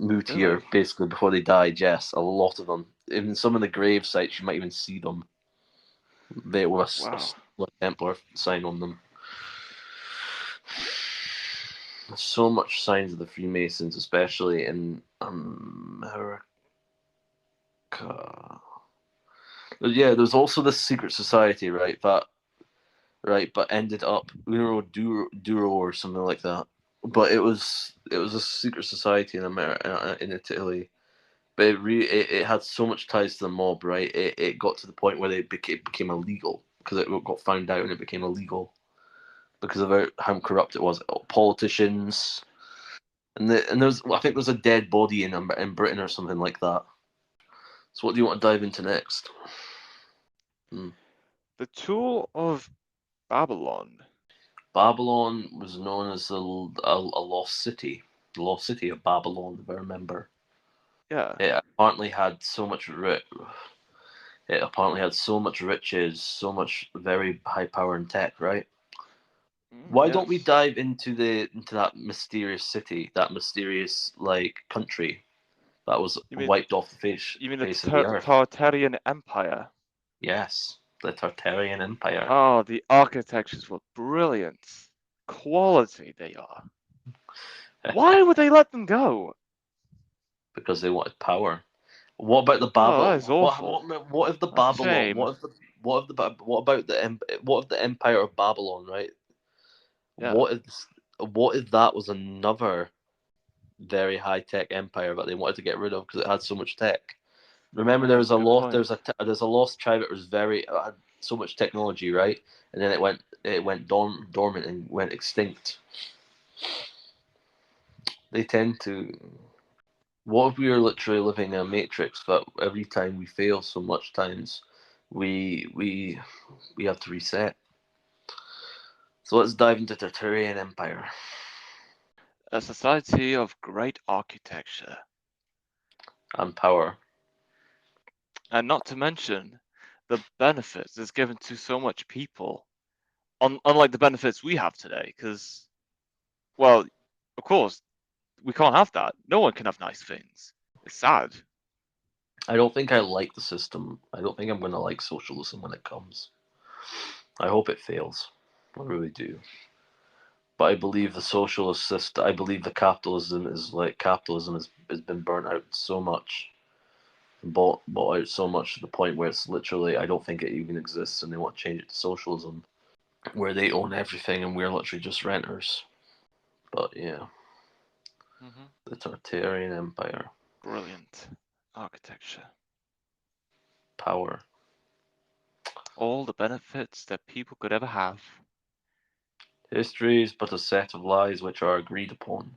moved here Really? basically before they died. Yes, a lot of them. Even some of the grave sites, you might even see them. They were Wow. a Templar sign on them. There's so much signs of the Freemasons, especially in America. But yeah, there's also this secret society, right? But ended up Duro or something like that. But it was a secret society in America, in Italy. But it had so much ties to the mob, right? It got to the point where it became illegal because it got found out and it became illegal because of how corrupt it was. Politicians and there's I think there's a dead body in Britain or something like that. So what do you want to dive into next? Hmm. The Tool of Babylon. Babylon was known as a lost city, the lost city of Babylon, if I remember. Yeah. It apparently had so much it apparently had so much riches, so much very high power and tech, right? Why don't we Yes. dive into that mysterious city, that mysterious country that was You mean wiped off the you mean the face of the earth? Tartarian Empire? Yes, the Tartarian Empire, Oh, the architectures were brilliant. Quality they are. Why would they let them go? because they wanted power. What about the Oh, that Babel? is awful. What if the That's a Babylon? shame. What if the Empire of Babylon? Right. Yeah. What if that was another very high tech empire that they wanted to get rid of because it had so much tech? Remember, there Oh, was a good lost point. there's a lost tribe that was very had so much technology, right? And then it went dormant and went extinct. They tend to. What if we are literally living in a matrix, but every time we fail so much times, we have to reset. So let's dive into Tartarian Empire A society of great architecture. and power. And not to mention the benefits it's given to so much people. Unlike the benefits we have today, because, well, of course, we can't have that. No one can have nice things. It's sad. I don't think I like the system. I don't think I'm going to like socialism when it comes. I hope it fails. I really do. But I believe the socialist system. I believe the capitalism has been burnt out so much, bought out so much to the point where it's literally I don't think it even exists, and they want to change it to socialism, where they own everything and we're literally just renters. But yeah, Hmm. the Tartarian Empire, Brilliant architecture. power. All the benefits that people could ever have. History is but a set of lies which are agreed upon.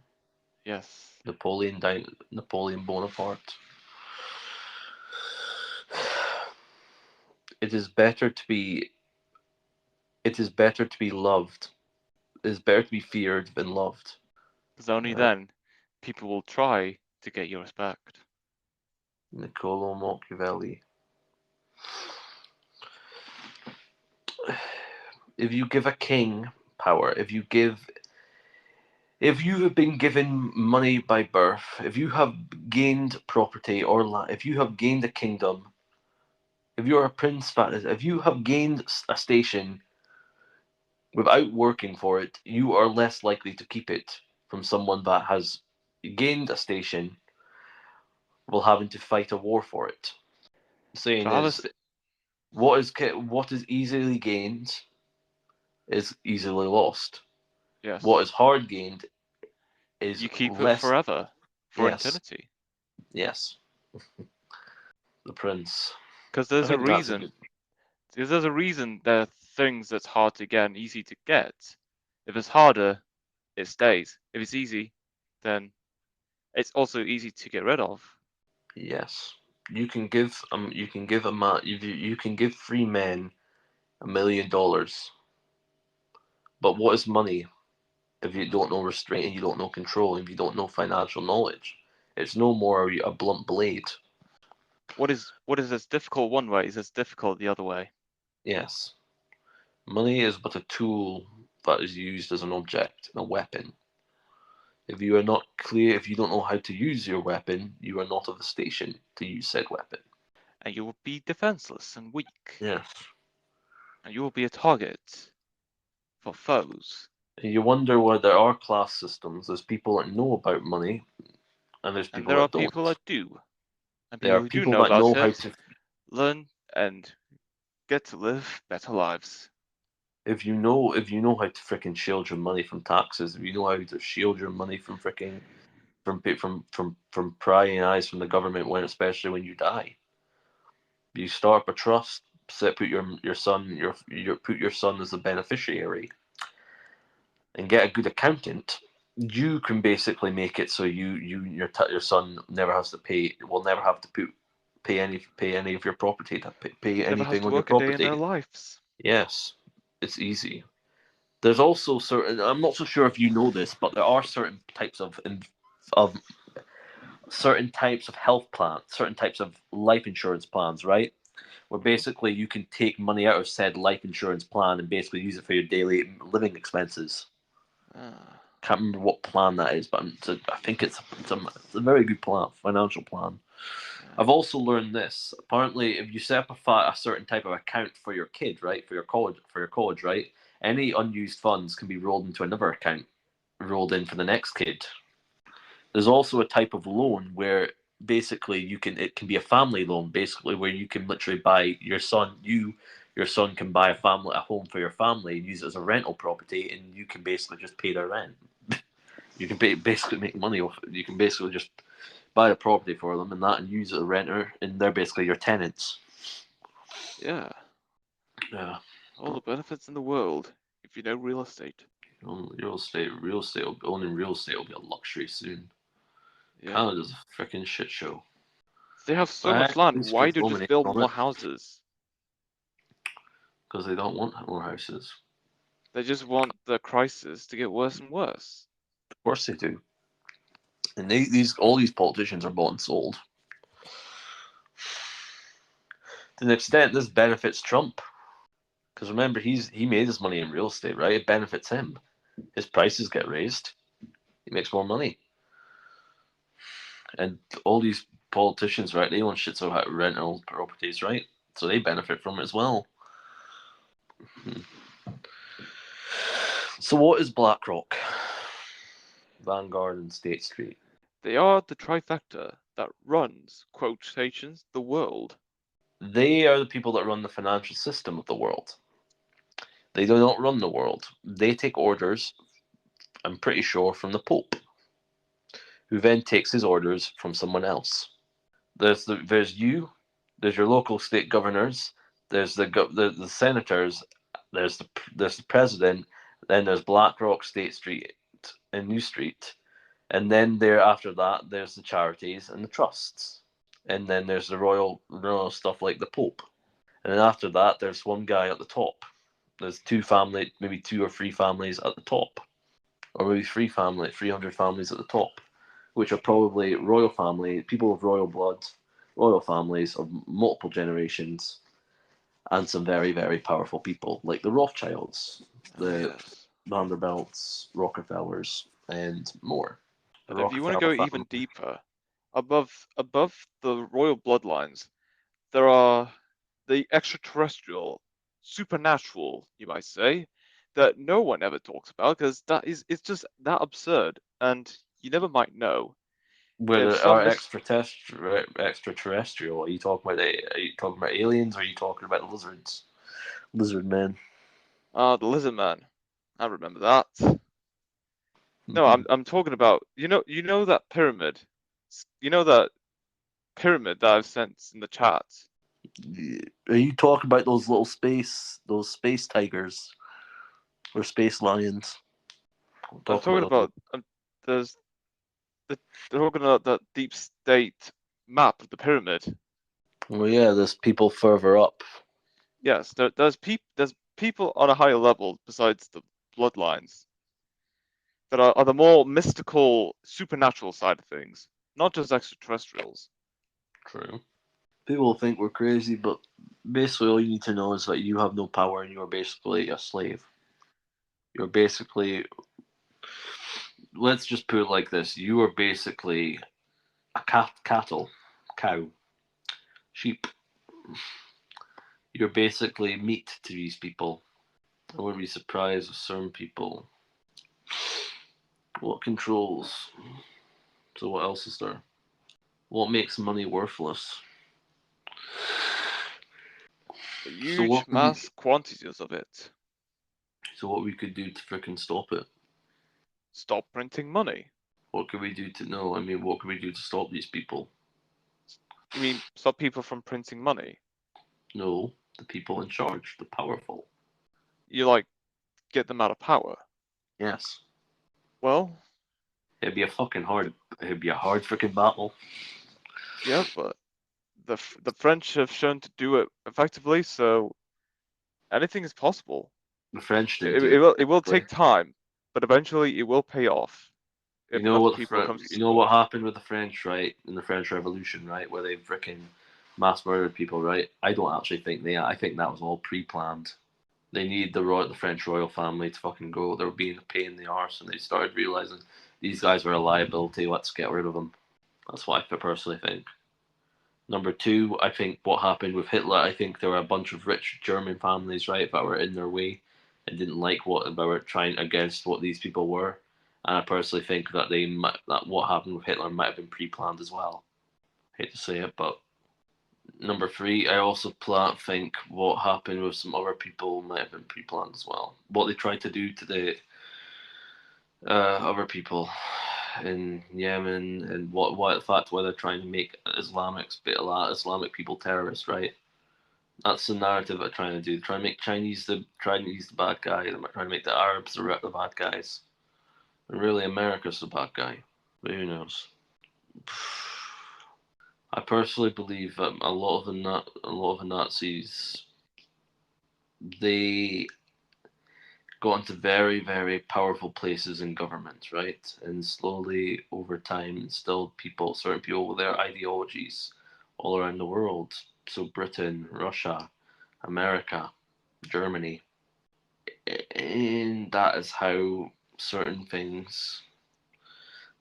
Yes. Napoleon Bonaparte. It is better to be. It is better to be loved. It is better to be feared than loved. Because only Right, then people will try to get your respect. Niccolo Machiavelli. If you give a king power, if you have been given money by birth, if you have gained property if you have gained a kingdom, if you're a prince, if you have gained a station without working for it, you are less likely to keep it from someone that has gained a station while having to fight a war for it. So Saying I is, was, what is easily gained is easily lost. What yes, is hard gained is you keep it less. forever, for Yes, eternity. yes, the prince. Because I there's a think that's a reason. good. Because there's a reason there are things that's hard to get and easy to get. If it's harder, it stays. If it's easy, then it's also easy to get rid of. Yes, you can give a man you can give three men $1 million, but what is money if you Hmm. don't know restraint and you don't know control, if you don't know financial knowledge? It's no more a blunt blade. What is as difficult one way is as difficult the other way. Yes, money is but a tool that is used as an object and a weapon. If you are not clear, if you don't know how to use your weapon, you are not of the station to use said weapon. And you will be defenseless and weak. Yes. And you will be a target for foes. And you wonder why there are class systems. There's people that know about money, and there's And people there are that people don't. that do. And There people are who do people know that about know how it to. learn and get to live better lives. If you know how to fricking shield your money from taxes, if you know how to shield your money from fricking from prying eyes from the government, when especially when you die, you start up a trust. Put your son put your son as the beneficiary, and get a good accountant. You can basically make it so your son never has to pay. Will never have to pay any of your property to pay Never has anything to on your work a day in their property. lives. Yes, it's easy. There's also certain. I'm not so sure if you know this, but there are of certain types of health plans, certain types of life insurance plans, right? Where Mhm. basically you can take money out of said life insurance plan and basically use it for your daily living expenses. Ah, Can't remember what plan that is, but I think it's a very good plan, financial plan. I've ah. also learned this. Apparently, if you set up a certain type of account for your kid, right, for your college, right, any unused funds can be rolled into another account, rolled in for the next kid. There's also a type of loan where basically it can be a family loan, basically where you can literally buy your son can buy a home for your family and use it as a rental property, and you can basically just pay their rent. You can basically make money off it. You can basically just buy a property for them and use it as a renter, and they're basically your tenants. Yeah, Yeah, all the benefits in the world if you know real estate. owning real estate will be a luxury soon. Yeah. Canada's a freaking shit show. They have so I much land. actually Why script do you just dominate build on it more houses? because they don't want more houses. They just want the crisis to get worse and worse. Of course they do. And all these politicians are bought and sold. To an extent, this benefits Trump because remember he made his money in real estate, right? It benefits him. His prices get raised. He makes more money, and all these politicians, right? They own shit so how rental properties, right? So they benefit from it as well. Hmm. So what is BlackRock, Vanguard, and State Street? They are the trifecta that runs, quotations, the world. They are the people that run the financial system of the world. They do not run the world. They take orders, I'm pretty sure, from the Pope, who then takes his orders from someone else. There's you, there's your local state governors, there's the senators, there's the president, then there's BlackRock, State Street, and New Street, and then there after that there's the charities and the trusts, and then there's the royal stuff like the Pope, and then after that there's one guy at the top. There's maybe two or three families at the top, or maybe 300 families at the top, which are probably royal family, people with royal blood, royal families of multiple generations, and some very, very powerful people like the Rothschilds, Oh, the yes. Vanderbilts, Rockefellers, and more. The And if you want to Rockefeller go family. even deeper, above the royal bloodlines, there are the extraterrestrial, supernatural, you might say, that no one ever talks about because it's just that absurd, and you never might know Where if there are some mis extraterrestrial, are you talking about aliens, or are you talking about lizards? Lizard men. the lizard man. I remember that. No, Mm-hmm. I'm talking about that pyramid. You know that pyramid that I've sent in the chat. Are you talking about those space tigers or space lions? I'm I'm talking talking about those. about there's the they're talking about that deep state map of the pyramid. Well, yeah, there's people further up. Yes, there's people on a higher level besides the bloodlines that are the more mystical, supernatural side of things, not just extraterrestrials. True. People think we're crazy, but basically all you need to know is that you have no power and you're basically a slave. You're basically let's just put it like this: you are basically a cattle, cow, sheep. You're basically meat to these people. I wouldn't be surprised if certain people. What controls? So what else is there? What makes money worthless? So Huge what could we? mass quantities of it. So what we could do to frickin' stop it? Stop printing money. What could we do to know? I mean, what could we do to stop these people? You mean stop people from printing money? No, the people in charge, the powerful. You like get them out of power? Yes, Well, it'd be a fucking hard. It'd be a hard frickin' battle. yeah, but the French have shown to do it effectively, so anything is possible. The French didn't It, do it it will it will effectively. take time, but eventually it will pay off You if know enough what people come to You know what support. happened with the French, right? In the French Revolution, right, where they frickin' mass murdered people, right? I don't actually think they. I think that was all pre-planned. They need the French royal family to fucking go. They were being a pain in the arse, and they started realizing these guys were a liability. Let's get rid of them. That's what I personally think. Number two, I think what happened with Hitler. I think there were a bunch of rich German families, right, that were in their way and didn't like what they were trying against what these people were. And I personally think that that what happened with Hitler might have been pre-planned as well. Hate to say it, but number three, I also think what happened with some other people might have been pre-planned as well. What they tried to do to the other people in Yemen, and what the fact why they're trying to make Islamic people terrorists, right? That's the narrative they're trying to do. They're trying to make Chinese the bad guy. They're trying to make the Arabs the bad guys. And really, America's the bad guy. But who knows? I personally believe that a lot of the Nazis, they got into very, very powerful places in government, right? And slowly over time instilled certain people with their ideologies all around the world. So Britain, Russia, America, Germany. And that is how certain things,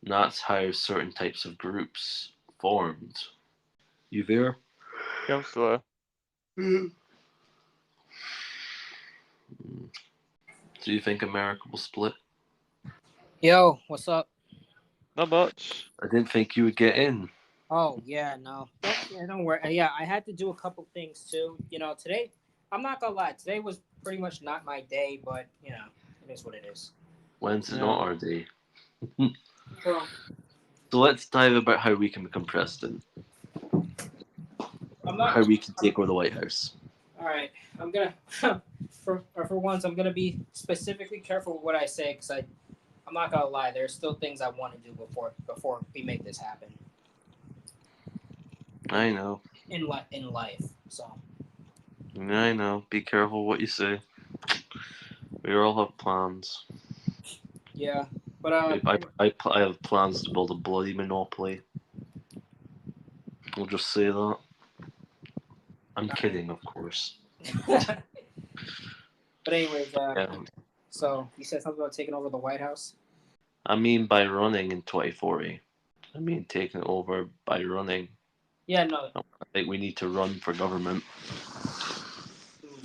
that's how certain types of groups formed. You there? Yeah, I'm still there. Do you think America will split? Yo, what's up? Not much. I didn't think you would get in. Oh yeah, no, don't worry. Yeah, I had to do a couple things too. Today, I'm not gonna lie. Today was pretty much not my day, but it is what it is. When's it Yeah. not our day? Well, So let's dive about how we can become president. I'm not. How we can take over the White House. All right, I'm gonna for once I'm gonna be specifically careful with what I say because I'm not gonna lie. There's still things I want to do before we make this happen. I know. In life, so. I know. Be careful what you say. We all have plans. Yeah, but I have plans to build a bloody monopoly. We'll just say that. I'm kidding, of course. But anyways, Yeah. so you said something about taking over the White House. I mean by running in 2040. I mean taking it over by running. Yeah, no. I think we need to run for government.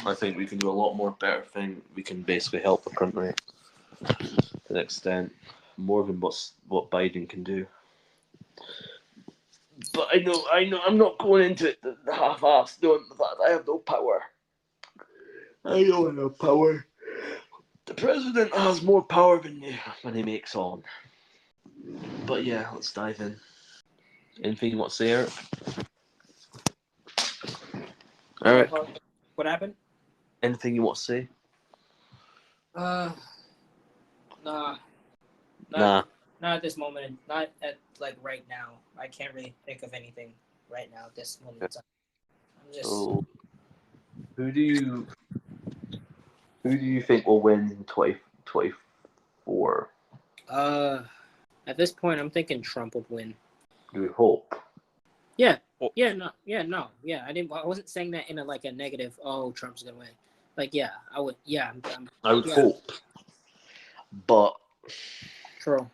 I think we can do a lot more better thing. We can basically help the country to an extent more than what Biden can do. But I know, I'm not going into it the half-assed, doing the fact I have no power. I don't have power. The president has more power than he makes on. But yeah, let's dive in. Anything you want to say, Eric? Eric, What happened? anything you want to say? Nah. Nah. Not at this moment. Not at right now. I can't really think of anything right now at this moment in time. I'm just. So, who do you think will win in 2024? At this point, I'm thinking Trump would win. Do we hope? Yeah. Well, Yeah. No. Yeah. No. Yeah. I wasn't saying that in a negative. Oh, Trump's gonna win. Yeah. I would. Yeah. I would hope, but True.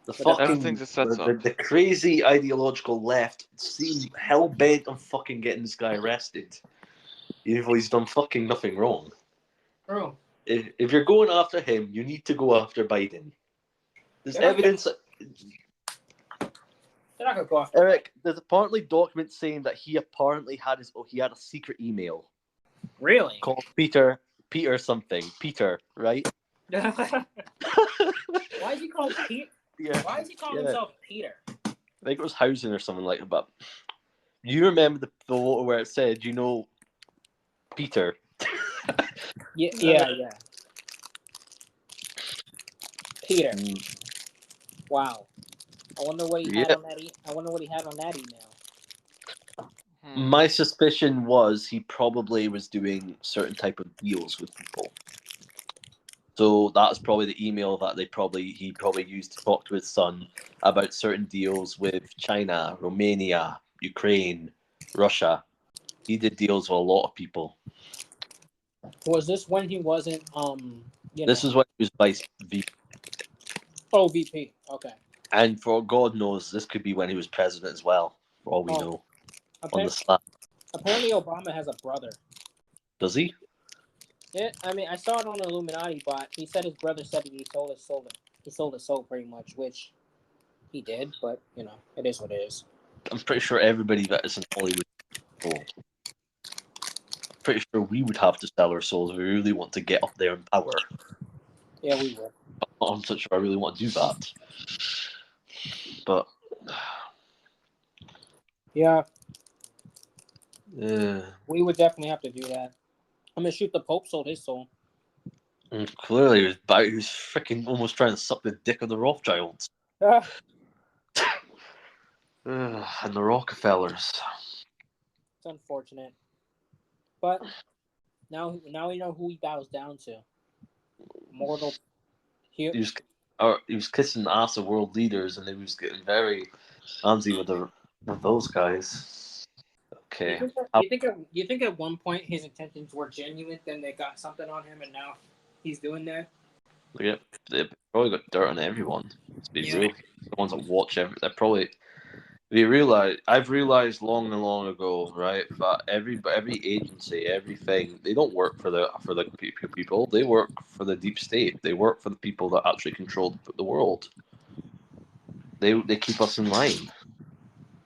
The But Everything's fucking a setup. the crazy ideological left seem hell bent on fucking getting this guy arrested, even though he's done fucking nothing wrong. True. If you're going after him, you need to go after Biden. There's They're not gonna, evidence, they're not gonna go after Eric. There's apparently documents saying that he apparently had he had a secret email Really? called Peter something, Peter, right? Why is he called Pete? Yeah, Why is he calling yeah. himself Peter? I think it was housing or something like that. But you remember the letter where it said, you know, Peter. Yeah. Peter. Wow. I wonder what he had Yeah. on that. I wonder what he had on that email. My suspicion was he probably was doing certain type of deals with people. So that's probably the email that he probably used to talk to his son about certain deals with China, Romania, Ukraine, Russia. He did deals with a lot of people. Was this when he wasn't This is when he was vice VP. Oh, VP. Okay. And for God knows, this could be when he was president as well, for all we know. On the slab. Apparently, Obama has a brother. Does he? Yeah, I mean, I saw it on the Illuminati, but he said his brother said he sold his soul. He sold his soul pretty much, which he did. But you know, it is what it is. I'm pretty sure everybody that is in Hollywood. Pretty sure we would have to sell our souls if we really want to get up there in power. Yeah, we would. I'm not sure I really want to do that. But yeah, we would definitely have to do that. I'm gonna shoot the Pope sold his soul. Clearly, he was freaking almost trying to suck the dick of the Rothschilds. And the Rockefellers. It's unfortunate, but now we know who he bows down to. Mortal. He was kissing the ass of world leaders, and he was getting very antsy with those guys. Okay. You think at one point his intentions were genuine, then they got something on him, and now he's doing that? Yeah, they probably got dirt on everyone. Let's be real. The ones that watch they're probably. I've realized long and long ago, right? But every agency, everything, they don't work for the people. They work for the deep state. They work for the people that actually control the world. They keep us in line.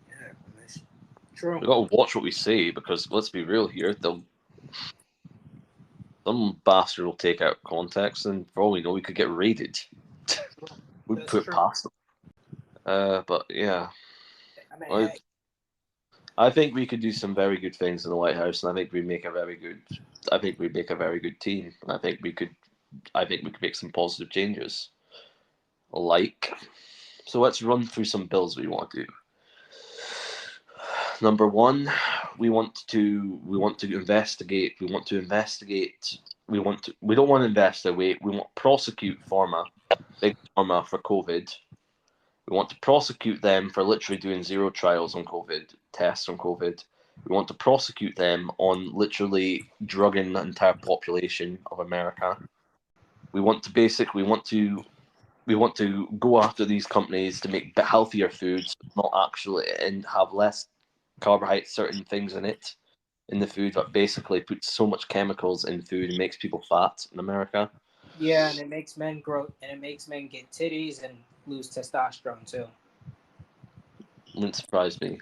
Yeah, true. We got to watch what we say because let's be real here. Some bastard will take out context, and for all we know, we could get raided. We'd That's put it true. past them. But yeah. I I think we could do some very good things in the White House, and I think we'd make a very good team. I think we could make some positive changes. So let's run through some bills we want to do. Number one, we don't want to investigate. We want to prosecute big pharma for COVID. We want to prosecute them for literally doing zero trials on COVID, tests on COVID. We want to prosecute them on literally drugging the entire population of America. We want to go after these companies to make healthier foods, not actually, and have less carbohydrates, certain things in it, in the food, but basically puts so much chemicals in food and makes people fat in America. Yeah, and it makes men grow, and it makes men get titties and lose testosterone too. Wouldn't surprise me.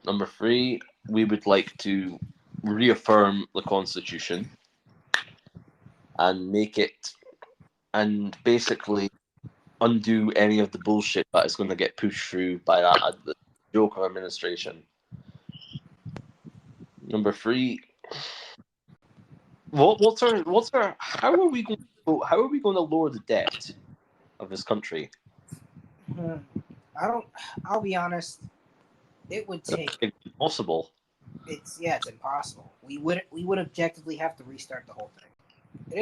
Number 3, we would like to reaffirm the Constitution and make it, and basically undo any of the bullshit that is going to get pushed through by the Joker administration. Number 3, how are we going to lower the debt of this country? I'll be honest. It would take. It's impossible. It's impossible. We would objectively have to restart the whole thing. It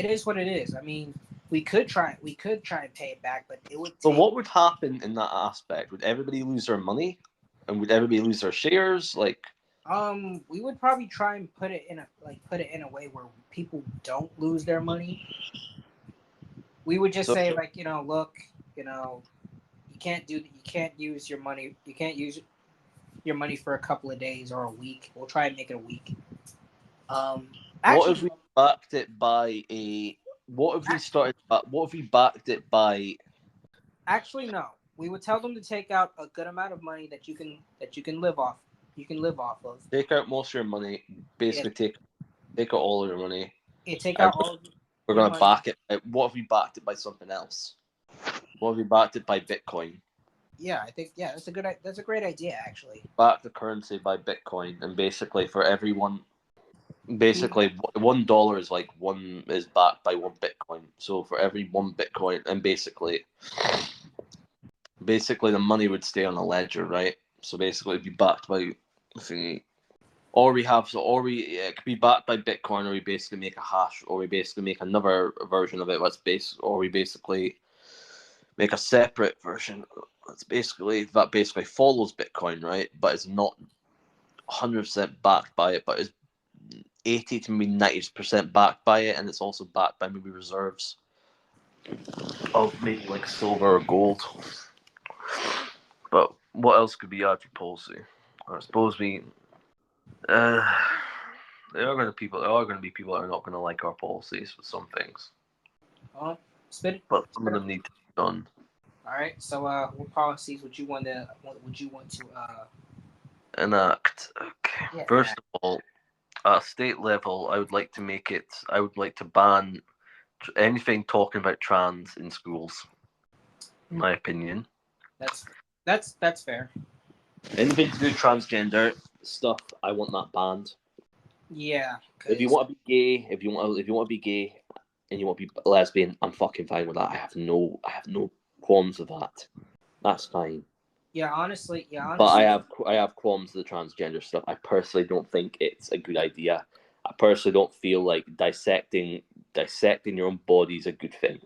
is what it is. I mean, we could try and pay it back, but it would. So what would happen in that aspect? Would everybody lose their money, and would everybody lose their shares? We would probably try and put it in a way where people don't lose their money. We would just say, look, You can't use your money. You can't use your money for a couple of days or a week. We'll try and make it a week. Um, What if actually, we backed it by a? What if we started? What if we backed it by? actually, no. We would tell them to take out a good amount of money that you can live off. You can live off of. Take out most of your money. Yeah, Basically, take out all of your money. take And out all of we're your gonna money. back it. What if we backed it by something else? What if we backed it by Bitcoin? Yeah, I think that's a great idea actually. Back the currency by Bitcoin, and basically for everyone, basically $1 is like one is backed by one Bitcoin. So for every one Bitcoin, and basically the money would stay on a ledger, right? So basically it'd be backed by thingy. It could be backed by Bitcoin, or we basically make a hash, or we basically make another version of it. Or we basically make a separate version. That basically follows Bitcoin, right? But it's not 100% backed by it, but it's 80 to maybe 90% backed by it, and it's also backed by maybe reserves of maybe like silver or gold. But what else could be out of policy? I suppose uh, there are going to be people that are not going to like our policies with some things, but some of them need to be done. All right. So, what policies would you want to enact? Okay. Yeah, First of all, at state level, I would like to ban anything talking about trans in schools. In my opinion, that's fair. anything to do with transgender stuff, I want that banned. Yeah. If you want to be gay, if you want to be gay, and you want to be lesbian, I'm fucking fine with that. I have no qualms with that. That's fine. Yeah, honestly. But I have qualms with the transgender stuff. I personally don't think it's a good idea. I personally don't feel like dissecting your own body is a good thing.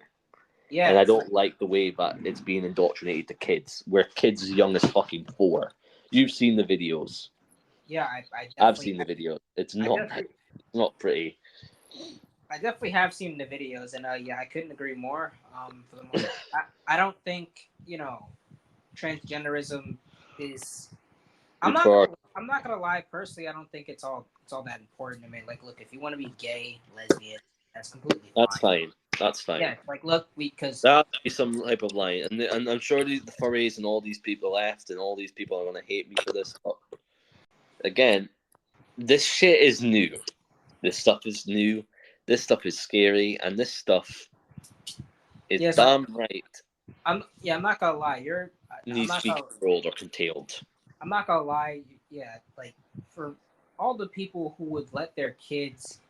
Yeah. And I don't like the way that it's being indoctrinated to kids, where kids as young as fucking 4. You've seen the videos. Yeah, I've seen the videos. It's not pretty. I definitely have seen the videos, and yeah, I couldn't agree more. For the most, I don't think transgenderism is. I'm not gonna lie. Personally, I don't think it's all that important to me. Like, look, if you want to be gay, lesbian, that's completely fine. That's fine. That's fine. Yeah, like look, because that would be some type of line, and I'm sure the furries and all these people left, and all these people are gonna hate me for this. But again, this shit is new. This stuff is new. This stuff is scary, and this stuff is damn right. I'm not gonna lie. Needs to be controlled or curtailed. I'm not gonna lie. Yeah, like for all the people who would let their kids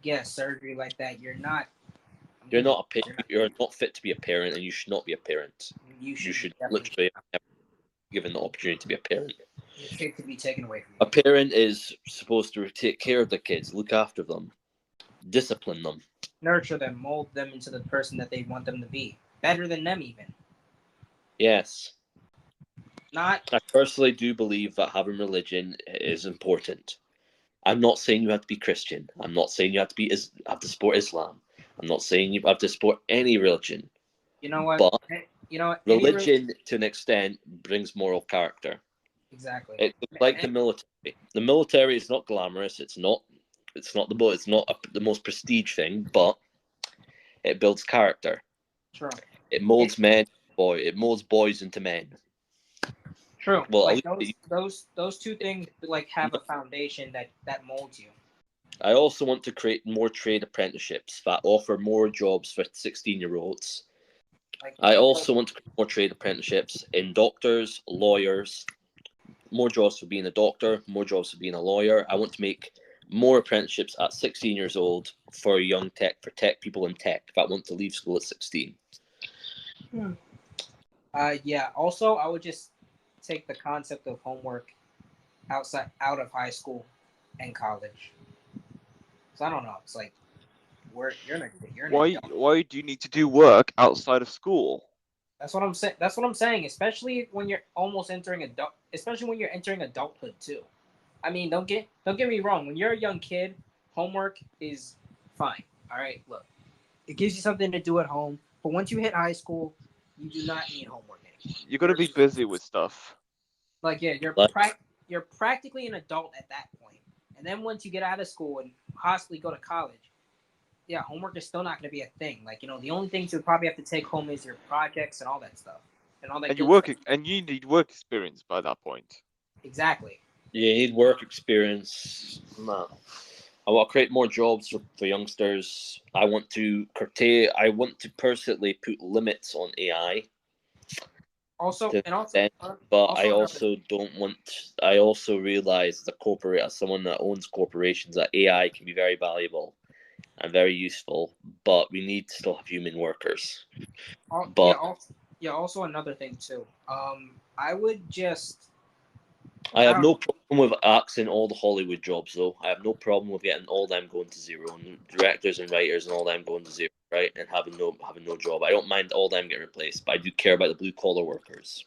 get a surgery like that, you're not fit to be a parent, and you should not be a parent. You should literally have given the opportunity to be a parent. Your kid could be taken away from you. A parent is supposed to take care of the kids, look after them, discipline them, nurture them, mold them into the person that they want them to be. Better than them, even. Yes. I personally do believe that having religion is important. I'm not saying you have to be Christian. I'm not saying you have to support Islam. I'm not saying you have to support any religion. You know what? But religion, to an extent, brings moral character. Exactly. It's like the military. The military is not glamorous. It's not the most prestige thing, but it builds character. True. It molds It molds boys into men. True. Well, like those two things like have a foundation that molds you. I also want to create more trade apprenticeships that offer more jobs for 16-year-olds. I also want to create more trade apprenticeships in doctors, lawyers, more jobs for being a doctor, more jobs for being a lawyer. I want to make more apprenticeships at 16 years old for tech people in tech that want to leave school at 16. Yeah. Also, I would just take the concept of homework out of high school and college. So I don't know. It's like why do you need to do work outside of school? That's what I'm saying. That's what I'm saying. Especially when you're entering adulthood too. I mean, don't get me wrong. When you're a young kid, homework is fine. All right, look, it gives you something to do at home. But once you hit high school, You do not need homework anymore. You got to be busy with stuff. Like, yeah, Like- you're practically an adult at that point. And then once you get out of school and possibly go to college, yeah, homework is still not going to be a thing. Like, the only things you'll probably have to take home is your projects and all that stuff. And all that And you good work, stuff. and you need work experience by that point. Exactly. You need work experience. Man. I want to create more jobs for youngsters. I want to personally put limits on AI. Also, To and also, But also I another- also don't want. I also realize as someone that owns corporations, that AI can be very valuable and very useful, but we need to still have human workers. But also another thing too. I would just. I have don't no know. problem with axing all the Hollywood jobs, though. I have no problem with getting all them going to zero, and directors and writers and all them going to zero, right? And having no job. I don't mind all them getting replaced, but I do care about the blue collar workers.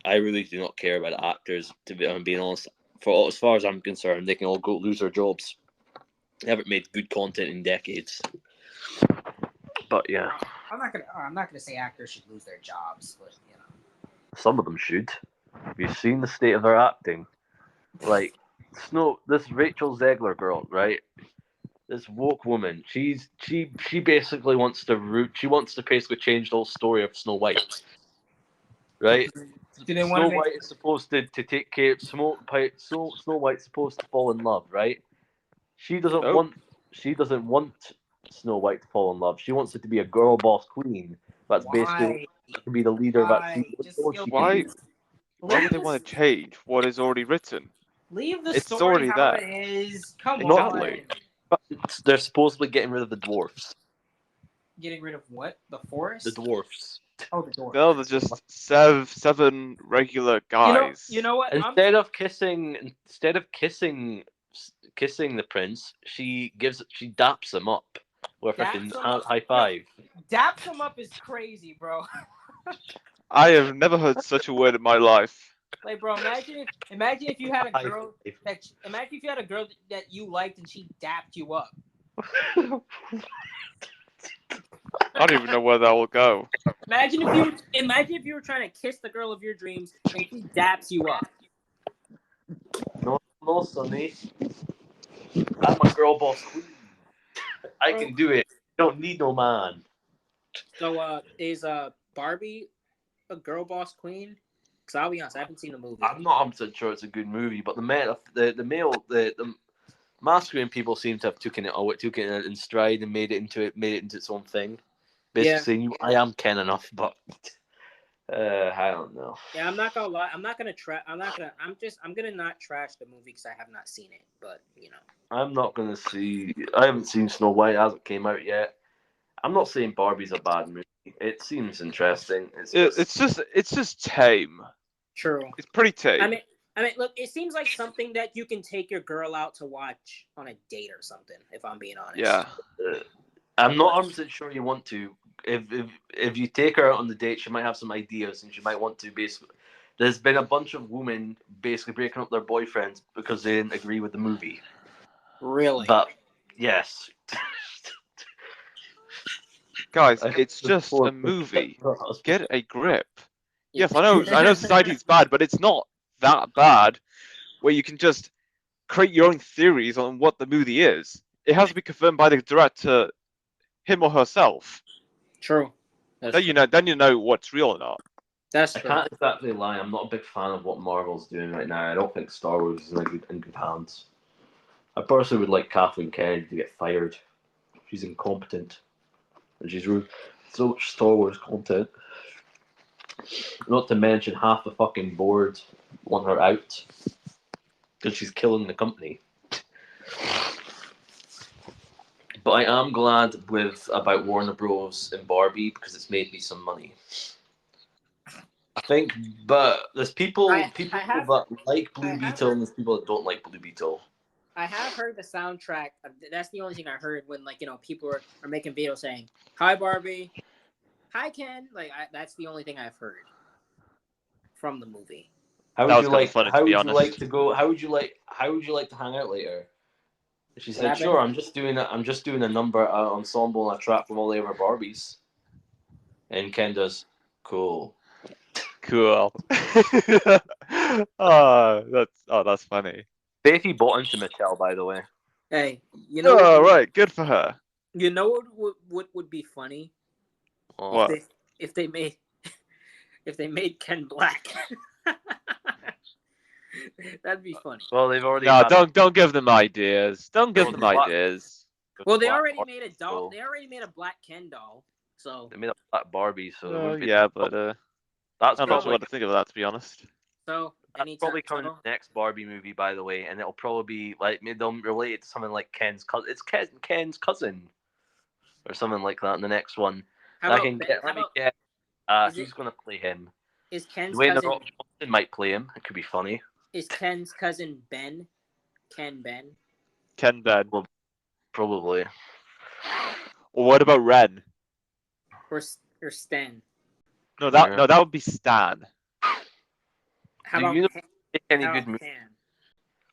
I really do not care about the actors. I'm being honest. As far as I'm concerned, they can all go lose their jobs. They haven't made good content in decades. But yeah, I'm not gonna say actors should lose their jobs, but some of them should. Have you seen the state of their acting? Like this Rachel Zegler girl, right? This woke woman. She basically wants to basically change the whole story of Snow White, right? Do they want Snow to make? White is supposed to take care of Snow White's supposed to fall in love, right? She doesn't Nope. want Snow White to fall in love. She wants it to be a girl boss queen. That's basically to be the leader that she Why? is. Why would they want to change what is already written? Leave the It's story already how there. it is. Come Exactly. on. They're supposedly getting rid of the dwarfs. Getting rid of what? The forest? The dwarfs. Oh, the dwarf. No, they're just seven regular guys. You know what? Instead of kissing the prince, she daps him up with a Daps freaking him up? high five. Daps him up is crazy, bro. I have never heard such a word in my life. Like, bro, imagine if you had a High girl five. imagine if you had a girl that you liked and she dapped you up. I don't even know where that will go. Imagine if you were trying to kiss the girl of your dreams and she daps you up. No, Sonny. I'm a girl boss queen. I can do it. Don't need no man. So, is Barbie a girl boss queen? Because I'll be honest, I haven't seen the movie. I'm not 100% sure it's a good movie, but the masculine people seem to have taken it in stride and made it into its own thing. Basically saying, I am Ken enough, but I don't know. Yeah, I'm not gonna lie. I'm gonna not trash the movie because I have not seen it. But I'm not gonna see. I haven't seen Snow White as it came out yet. I'm not saying Barbie's a bad movie. It seems interesting. It's just tame. True. It's pretty tame. I mean, look, it seems like something that you can take your girl out to watch on a date or something. If I'm being honest. Yeah. I'm not 100% sure you want to. If you take her out on the date, she might have some ideas, and she might want to basically. There's been a bunch of women basically breaking up their boyfriends because they didn't agree with the movie. Really? But yes. Guys, it's just a movie. Get a grip. Yes, I know society's bad, but it's not that bad where you can just create your own theories on what the movie is. It has to be confirmed by the director, him or herself. True. Then you know what's real or not. That's I true. can't exactly lie. I'm not a big fan of what Marvel's doing right now. I don't think Star Wars is in good hands. I personally would like Kathleen Kennedy to get fired. She's incompetent, and she's ruined so much Star Wars content. Not to mention half the fucking board want her out because she's killing the company. But I am glad about Warner Bros. And Barbie because it's made me some money. I think, but there's people that like Blue Beetle and there's people that don't like Blue Beetle. I have heard the soundtrack. That's the only thing I heard when people are making videos saying, "Hi Barbie, hi Ken." That's the only thing I've heard from the movie. How would you like to hang out later? She said, "Sure, I'm just doing a number ensemble and a track from all the other Barbies." And Ken does, Cool. Cool. That's funny. Faithy bought into Mattel, by the way. Hey, you know Oh, what? right, good for her. You know what would be funny Oh, What? if they made Ken Black. That'd be funny. Well, they've already No, had don't give them ideas. Don't give Well, them the black- ideas. Well, they Black already Barbie, made a doll. so- They already made a black Ken doll. So They made a black Barbie, so it wouldn't be. Yeah, but That's I'm not sure probably what to think of that, to be honest. so that's anytime. probably coming in the next Barbie movie, by the way, and it'll probably be like maybe they'll relate it to something like Ken's cousin. It's Ken's cousin, or something like that in the next one. How Let about me Ben- guess. is Who's it- gonna play him? is Ken's Dwayne The cousin Rock Johnson might play him. It could be funny. is Ken's cousin Ben? Ken Ben? Ken Ben. Probably. Or what about Ren? Or Sten? No, Yeah. that would be Stan. How Do about you know Ken- any how good about movies? Ken?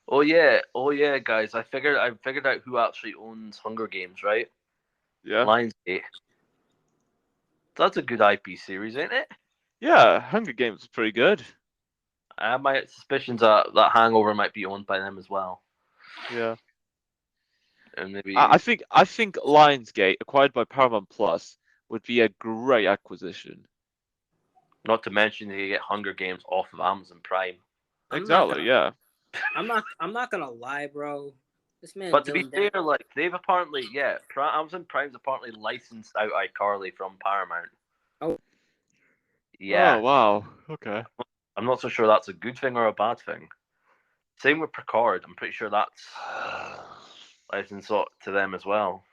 Oh yeah, guys. I figured out who actually owns Hunger Games, right? Yeah. Lionsgate. That's a good IP series, ain't it? Yeah, Hunger Games is pretty good. I have my suspicions that Hangover might be owned by them as well, Yeah. and maybe I think Lionsgate, acquired by Paramount Plus, would be a great acquisition. not to mention they get Hunger Games off of Amazon Prime. Exactly, yeah. I'm not gonna lie, bro. This man. But to be Dylan fair, like they've apparently, Amazon Prime's apparently licensed out iCarly from Paramount. Oh. Yeah. Oh, wow. Okay. I'm not so sure that's a good thing or a bad thing. Same with Picard. I'm pretty sure that's licensed to them as well.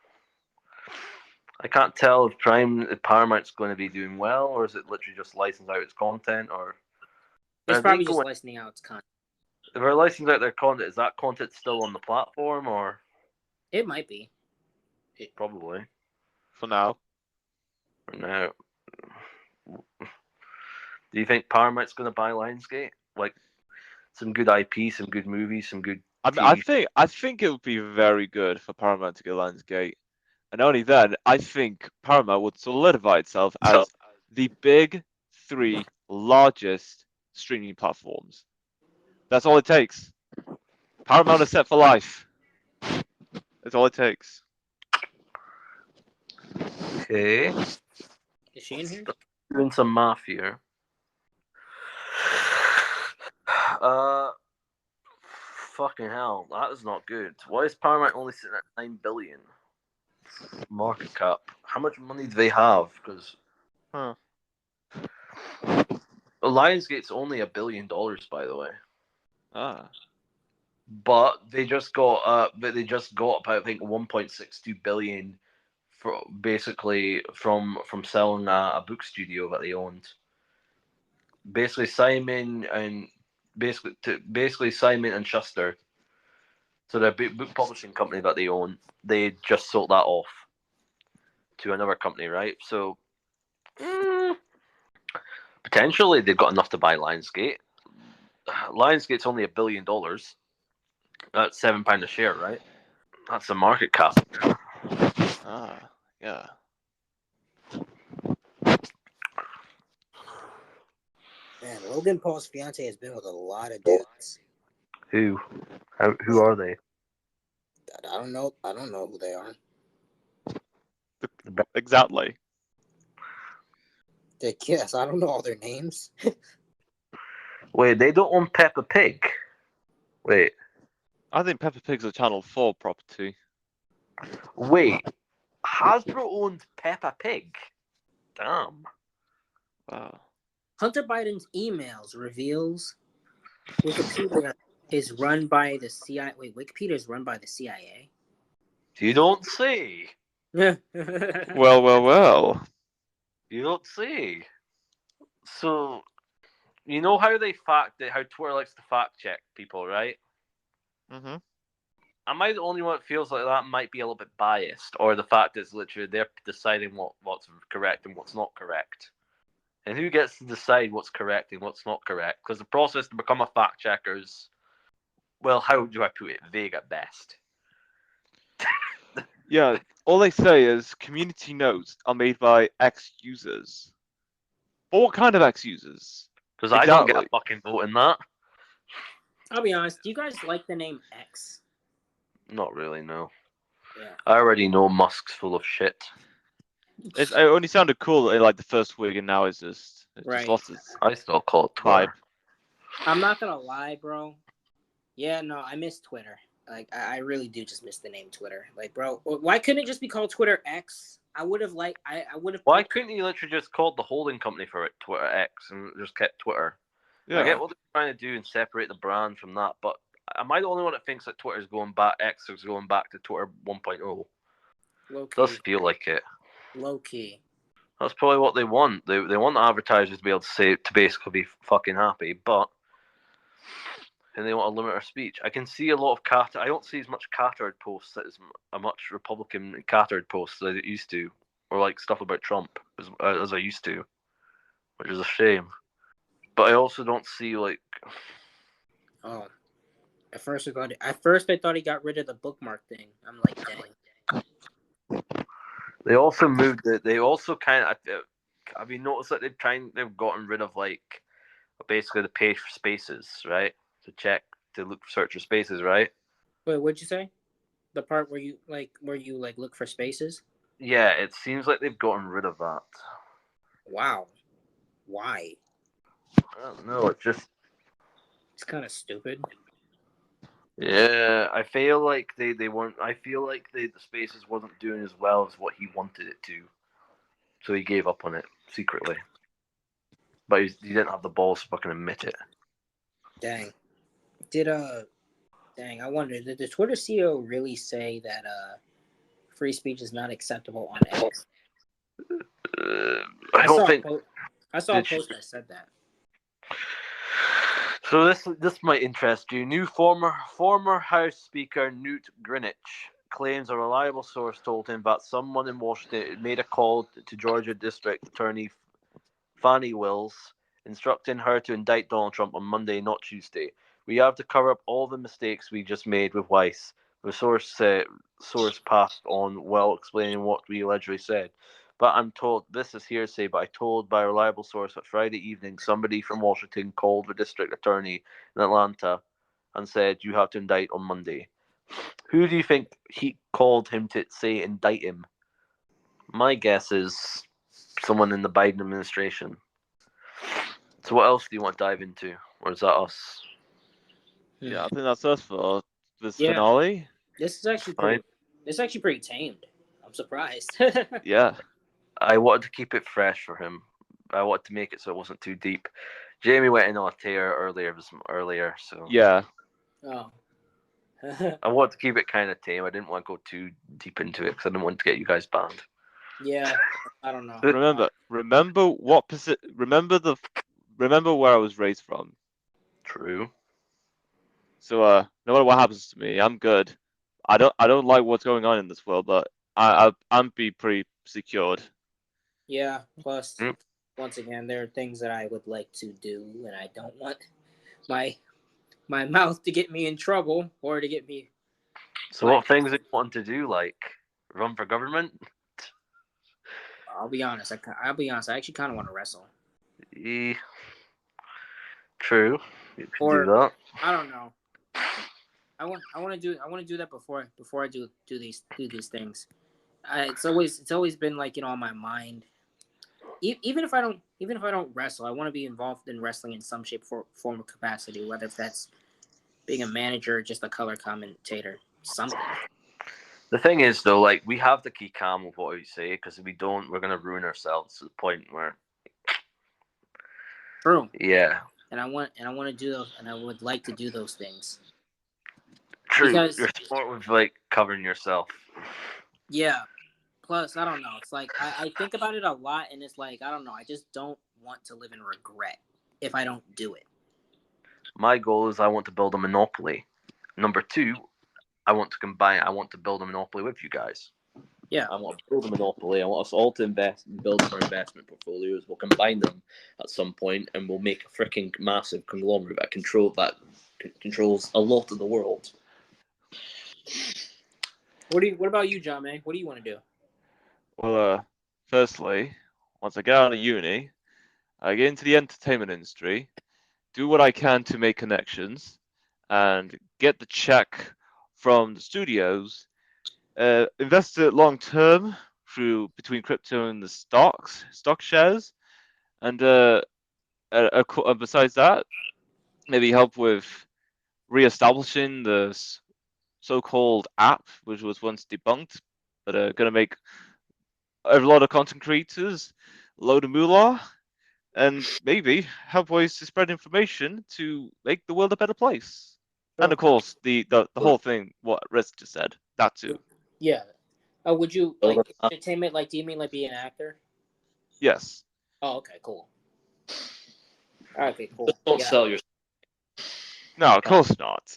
I can't tell if Paramount's going to be doing well, or is it literally just licensed out its content, or It's are probably they just going, licensing out its content. if they're licensing out their content, is that content still on the platform, or It might be. probably For now. for now? Do you think Paramount's going to buy Lionsgate? Like some good IP, some good movies, some good. I think it would be very good for Paramount to get Lionsgate. And only then, I think Paramount would solidify itself as the big three largest streaming platforms. That's all it takes. Paramount is set for life. That's all it takes. Okay. Is she in here? Doing some math here. Fucking hell, that is not good. Why is Paramount only sitting at 9 billion market cap? How much money do they have? Because Lionsgate's only $1 billion, by the way. Ah. But they just got about I think 1.62 billion for basically from selling a book studio that they owned. Basically Simon and Simon and Schuster. So their book publishing company that they own, they just sold that off to another company, right? So potentially they've got enough to buy Lionsgate. Lionsgate's only $1 billion. That's £7 a share, right? That's the market cap. Ah. Yeah. Man, Logan Paul's fiance has been with a lot of dudes. Who? Who are they? I don't know. I don't know who they are. Exactly. Yes, I don't know all their names. Wait, they don't own Peppa Pig. Wait, I think Peppa Pig's a Channel 4 property. wait. Hasbro owns Peppa Pig. Damn. Wow. Hunter Biden's emails reveals Wikipedia is run by the CIA. Wait, Wikipedia is run by the CIA. You don't say. Yeah. Well. You don't say. So, you know how how Twitter likes to fact check people, right? Mm-hmm. Am I the only one that feels like that might be a little bit biased, or the fact is literally they're deciding what's correct and what's not correct? And who gets to decide what's correct and what's not correct? Because the process to become a fact checker is, well, how do I put it? Vague at best. Yeah, all they say is community notes are made by X users. But what kind of X users? Because I don't get a Exactly. fucking vote in that. I'll be honest. Do you guys like the name X? Not really, no. Yeah. I already know Musk's full of shit. It only sounded cool in like the first week, and now it's just Right. lost its I still call it vibe. Twitter. I'm not gonna lie, bro. Yeah, no, I miss Twitter. Like, I really do just miss the name Twitter. Like, bro, why couldn't it just be called Twitter X? I would have liked. I would have. Why couldn't you literally just called the holding company for it Twitter X and just kept Twitter? Yeah. I get what they're trying to do and separate the brand from that, but am I the only one that thinks that Twitter's going back? X is going back to Twitter 1.0. Low Does key. feel like it. Low key. That's probably what they want. They want the advertisers to be able to say to basically be fucking happy, but and they want to limit our speech. I can see a lot of I don't see as much catered posts as much Republican catered posts as I used to, or like stuff about Trump as I used to, which is a shame. But I also don't see like. Oh, at first I thought he got rid of the bookmark thing. I'm like, dang. They also moved it. They also kind of. Have you noticed that they've gotten rid of like basically the page for spaces, right? To search for spaces, right? Wait, what'd you say? The part where you look for spaces? Yeah, it seems like they've gotten rid of that. Wow. Why? I don't know. It's kind of stupid. Yeah, I feel like they weren't. I feel like the spaces wasn't doing as well as what he wanted it to, so he gave up on it secretly. But he didn't have the balls to fucking admit it. Dang. Dang, I wonder, did the Twitter CEO really say that free speech is not acceptable on X? I don't think. I saw a post that said that. So this might interest you. New former House Speaker Newt Gingrich claims a reliable source told him that someone in Washington made a call to Georgia District Attorney Fani Willis, instructing her to indict Donald Trump on Monday, not Tuesday. We have to cover up all the mistakes we just made with Weiss. The source passed on while explaining what we allegedly said. But I'm told, this is hearsay, but I told by a reliable source that Friday evening somebody from Washington called the district attorney in Atlanta and said, you have to indict on Monday. Who do you think he called him to say indict him? My guess is someone in the Biden administration. So what else do you want to dive into? Or is that us? Yeah, I think that's us for this Yeah. finale. This is actually pretty tamed. I'm surprised. Yeah. I wanted to keep it fresh for him. I wanted to make it so it wasn't too deep. Jamie went in on a tear earlier, so Yeah. Oh. I wanted to keep it kind of tame. I didn't want to go too deep into it because I didn't want to get you guys banned. Yeah, I don't know. Remember where I was raised from. True. So no matter what happens to me, I'm good. I don't like what's going on in this world, but I'm be pretty secured. Yeah, plus, once again, there are things that I would like to do, and I don't want my mouth to get me in trouble or to get me. So what things are you wanting to do? Like run for government? I'll be honest. I actually kind of want to wrestle. True. You can Or do that. I don't know. I want to do that before I do these things. It's always been like on my mind. Even if I don't wrestle, I want to be involved in wrestling in some shape form of capacity, whether if that's being a manager or just a color commentator, something. The thing is, though, like we have to keep calm with what we say because if we don't, we're gonna ruin ourselves to the point where. True. Yeah. And I want to do those, and I would like to do those things. True. Because you're smart with like covering yourself. Yeah. Plus, I don't know. It's like I think about it a lot, and it's like I don't know. I just don't want to live in regret if I don't do it. My goal is I want to build a monopoly. Number 2, I want to build a monopoly with you guys. Yeah. I want to build a monopoly. I want us all to build our investment portfolios. We'll combine them at some point, and we'll make a freaking massive conglomerate that controls a lot of the world. What about you, John, man? What do you want to do? Well, firstly, once I get out of uni, I get into the entertainment industry, do what I can to make connections, and get the check from the studios, invest it long term through between crypto and the stock shares, and besides that, maybe help with re-establishing the so-called app, which was once debunked, but gonna make a lot of content creators a load of moolah, and maybe help ways to spread information to make the world a better place. And Sure. of course, the whole thing, what Risk just said, that too. Yeah. Would you Build like a- entertainment? Like, do you mean like be an actor? Yes. Oh, okay, cool. Okay, cool. Don't Yeah, sell your. No, of course not.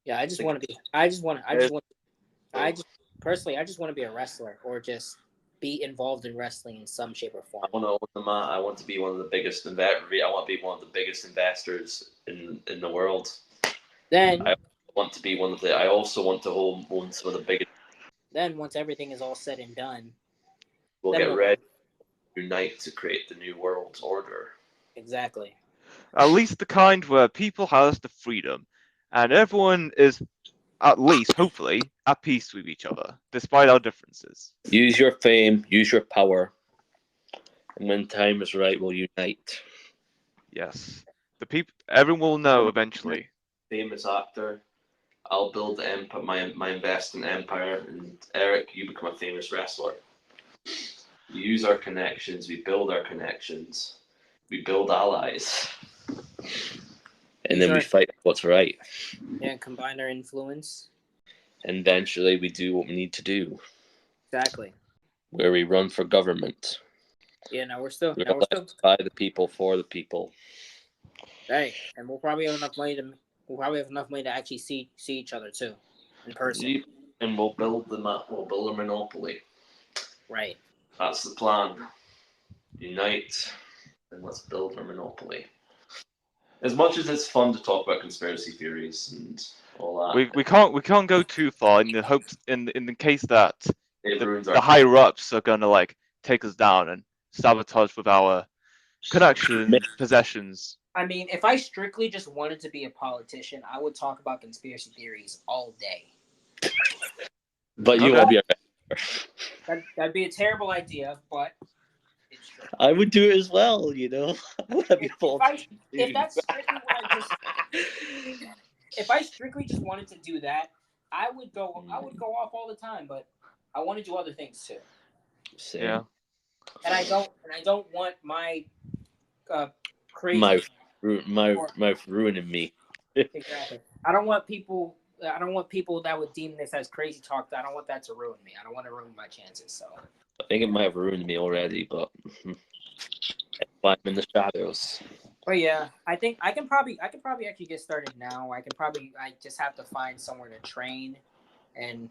yeah. I just Like- want to be. I just want. I just want. I just personally, I just want to be a wrestler or just be involved in wrestling in some shape or form. I want to own the mat. I want to be one of the biggest I want to be one of the biggest investors in the world. Then, I want to be one of the. I also want to own some of the biggest. then once everything is all said and done, We'll then get we'll- ready to unite to create the new world order. Exactly. At least the kind where people has the freedom, and everyone is at least, hopefully, at peace with each other, despite our differences. Use your fame, use your power, and when time is right, we'll unite. Yes. The people, everyone will know eventually. Famous actor. I'll build my invest in empire, and Eric, you become a famous wrestler. We use our connections. We build our connections. We build allies, and then we fight for what's right. Yeah, combine our influence. And eventually, we do what we need to do, Exactly. where we run for government. Yeah. Now we're still. We're Now we're still. elected by the people, for the people. Hey, and we'll probably have enough money to. We'll probably have enough money to actually see each other too, in person. And we'll build We'll build a monopoly. Right. That's the plan. Unite, and let's build our monopoly. As much as it's fun to talk about conspiracy theories and all that, We can't go too far in the hopes in the case that it ruins the our higher ups are gonna like take us down and sabotage with our connection possessions. I mean, if I strictly just wanted to be a politician, I would talk about conspiracy theories all day. But you Okay. won't be. That'd be a terrible idea, but it's true. I would do it as well. You know, I would be If that's strictly what if I strictly just wanted to do that, I would go off all the time. But I want to do other things too. Same. Yeah. And I don't want my crazy Mouth ruining me. Exactly. I don't want people that would deem this as crazy talk. I don't want that to ruin me. I don't want to ruin my chances. So I think it might have ruined me already, but I'm in the shadows. But yeah, I think I can probably actually get started now. I just have to find somewhere to train and,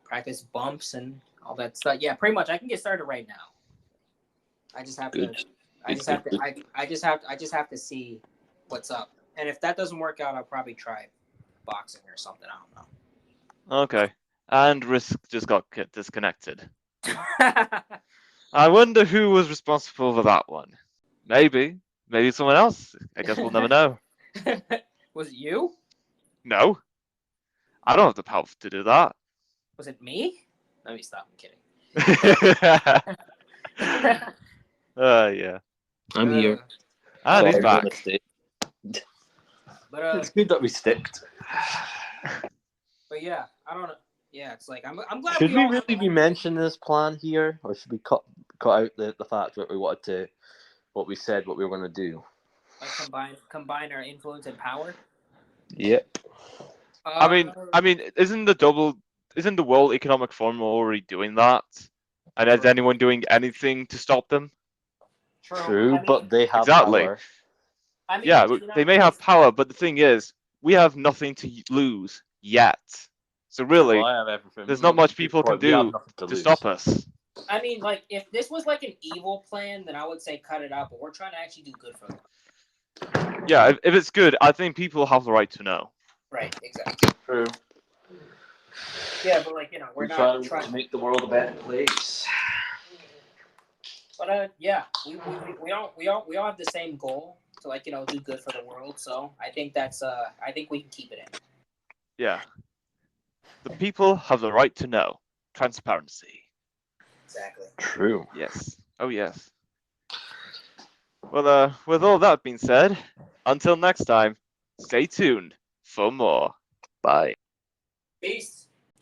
practice bumps and all that stuff. Yeah, pretty much I can get started right now. I just have Good. to I just have to see what's up. And if that doesn't work out, I'll probably try boxing or something. I Okay. And Risk just got disconnected. don't know. I wonder who was responsible for that one. Maybe someone else. I guess we'll never know. Was it you? No, I don't have the power to do that. Was it me? Let me stop. I'm kidding. Yeah. I'm here. And he's Sorry, back. But It's good that we sticked. But yeah, I don't know. Yeah, it's like I'm glad. Should we all really be mentioning this plan here, or should we cut out the fact that what we said what we were going to do? like combine our influence and power? Yep. I mean, isn't the World Economic Forum already doing that? And is anyone doing anything to stop them? True, but they have Exactly. power. Yeah, they may have power, but the thing is, we have nothing to lose yet. So really, Well, I have everything. there's not much people can We have do nothing to lose. stop us. I mean, like, if this was like an evil plan, then I would say cut it out. But we're trying to actually do good for them. Yeah, if it's good, I think people have the right to know. Right. Exactly. True. Yeah, but like we're not trying to make the world a better place. But yeah, we all have the same goal to like do good for the world. So I think I think we can keep it in. Yeah. The people have the right to know. Transparency. Exactly. True. Yes. Oh, yes. Well, with all that being said, until next time, stay tuned for more. Bye. Peace.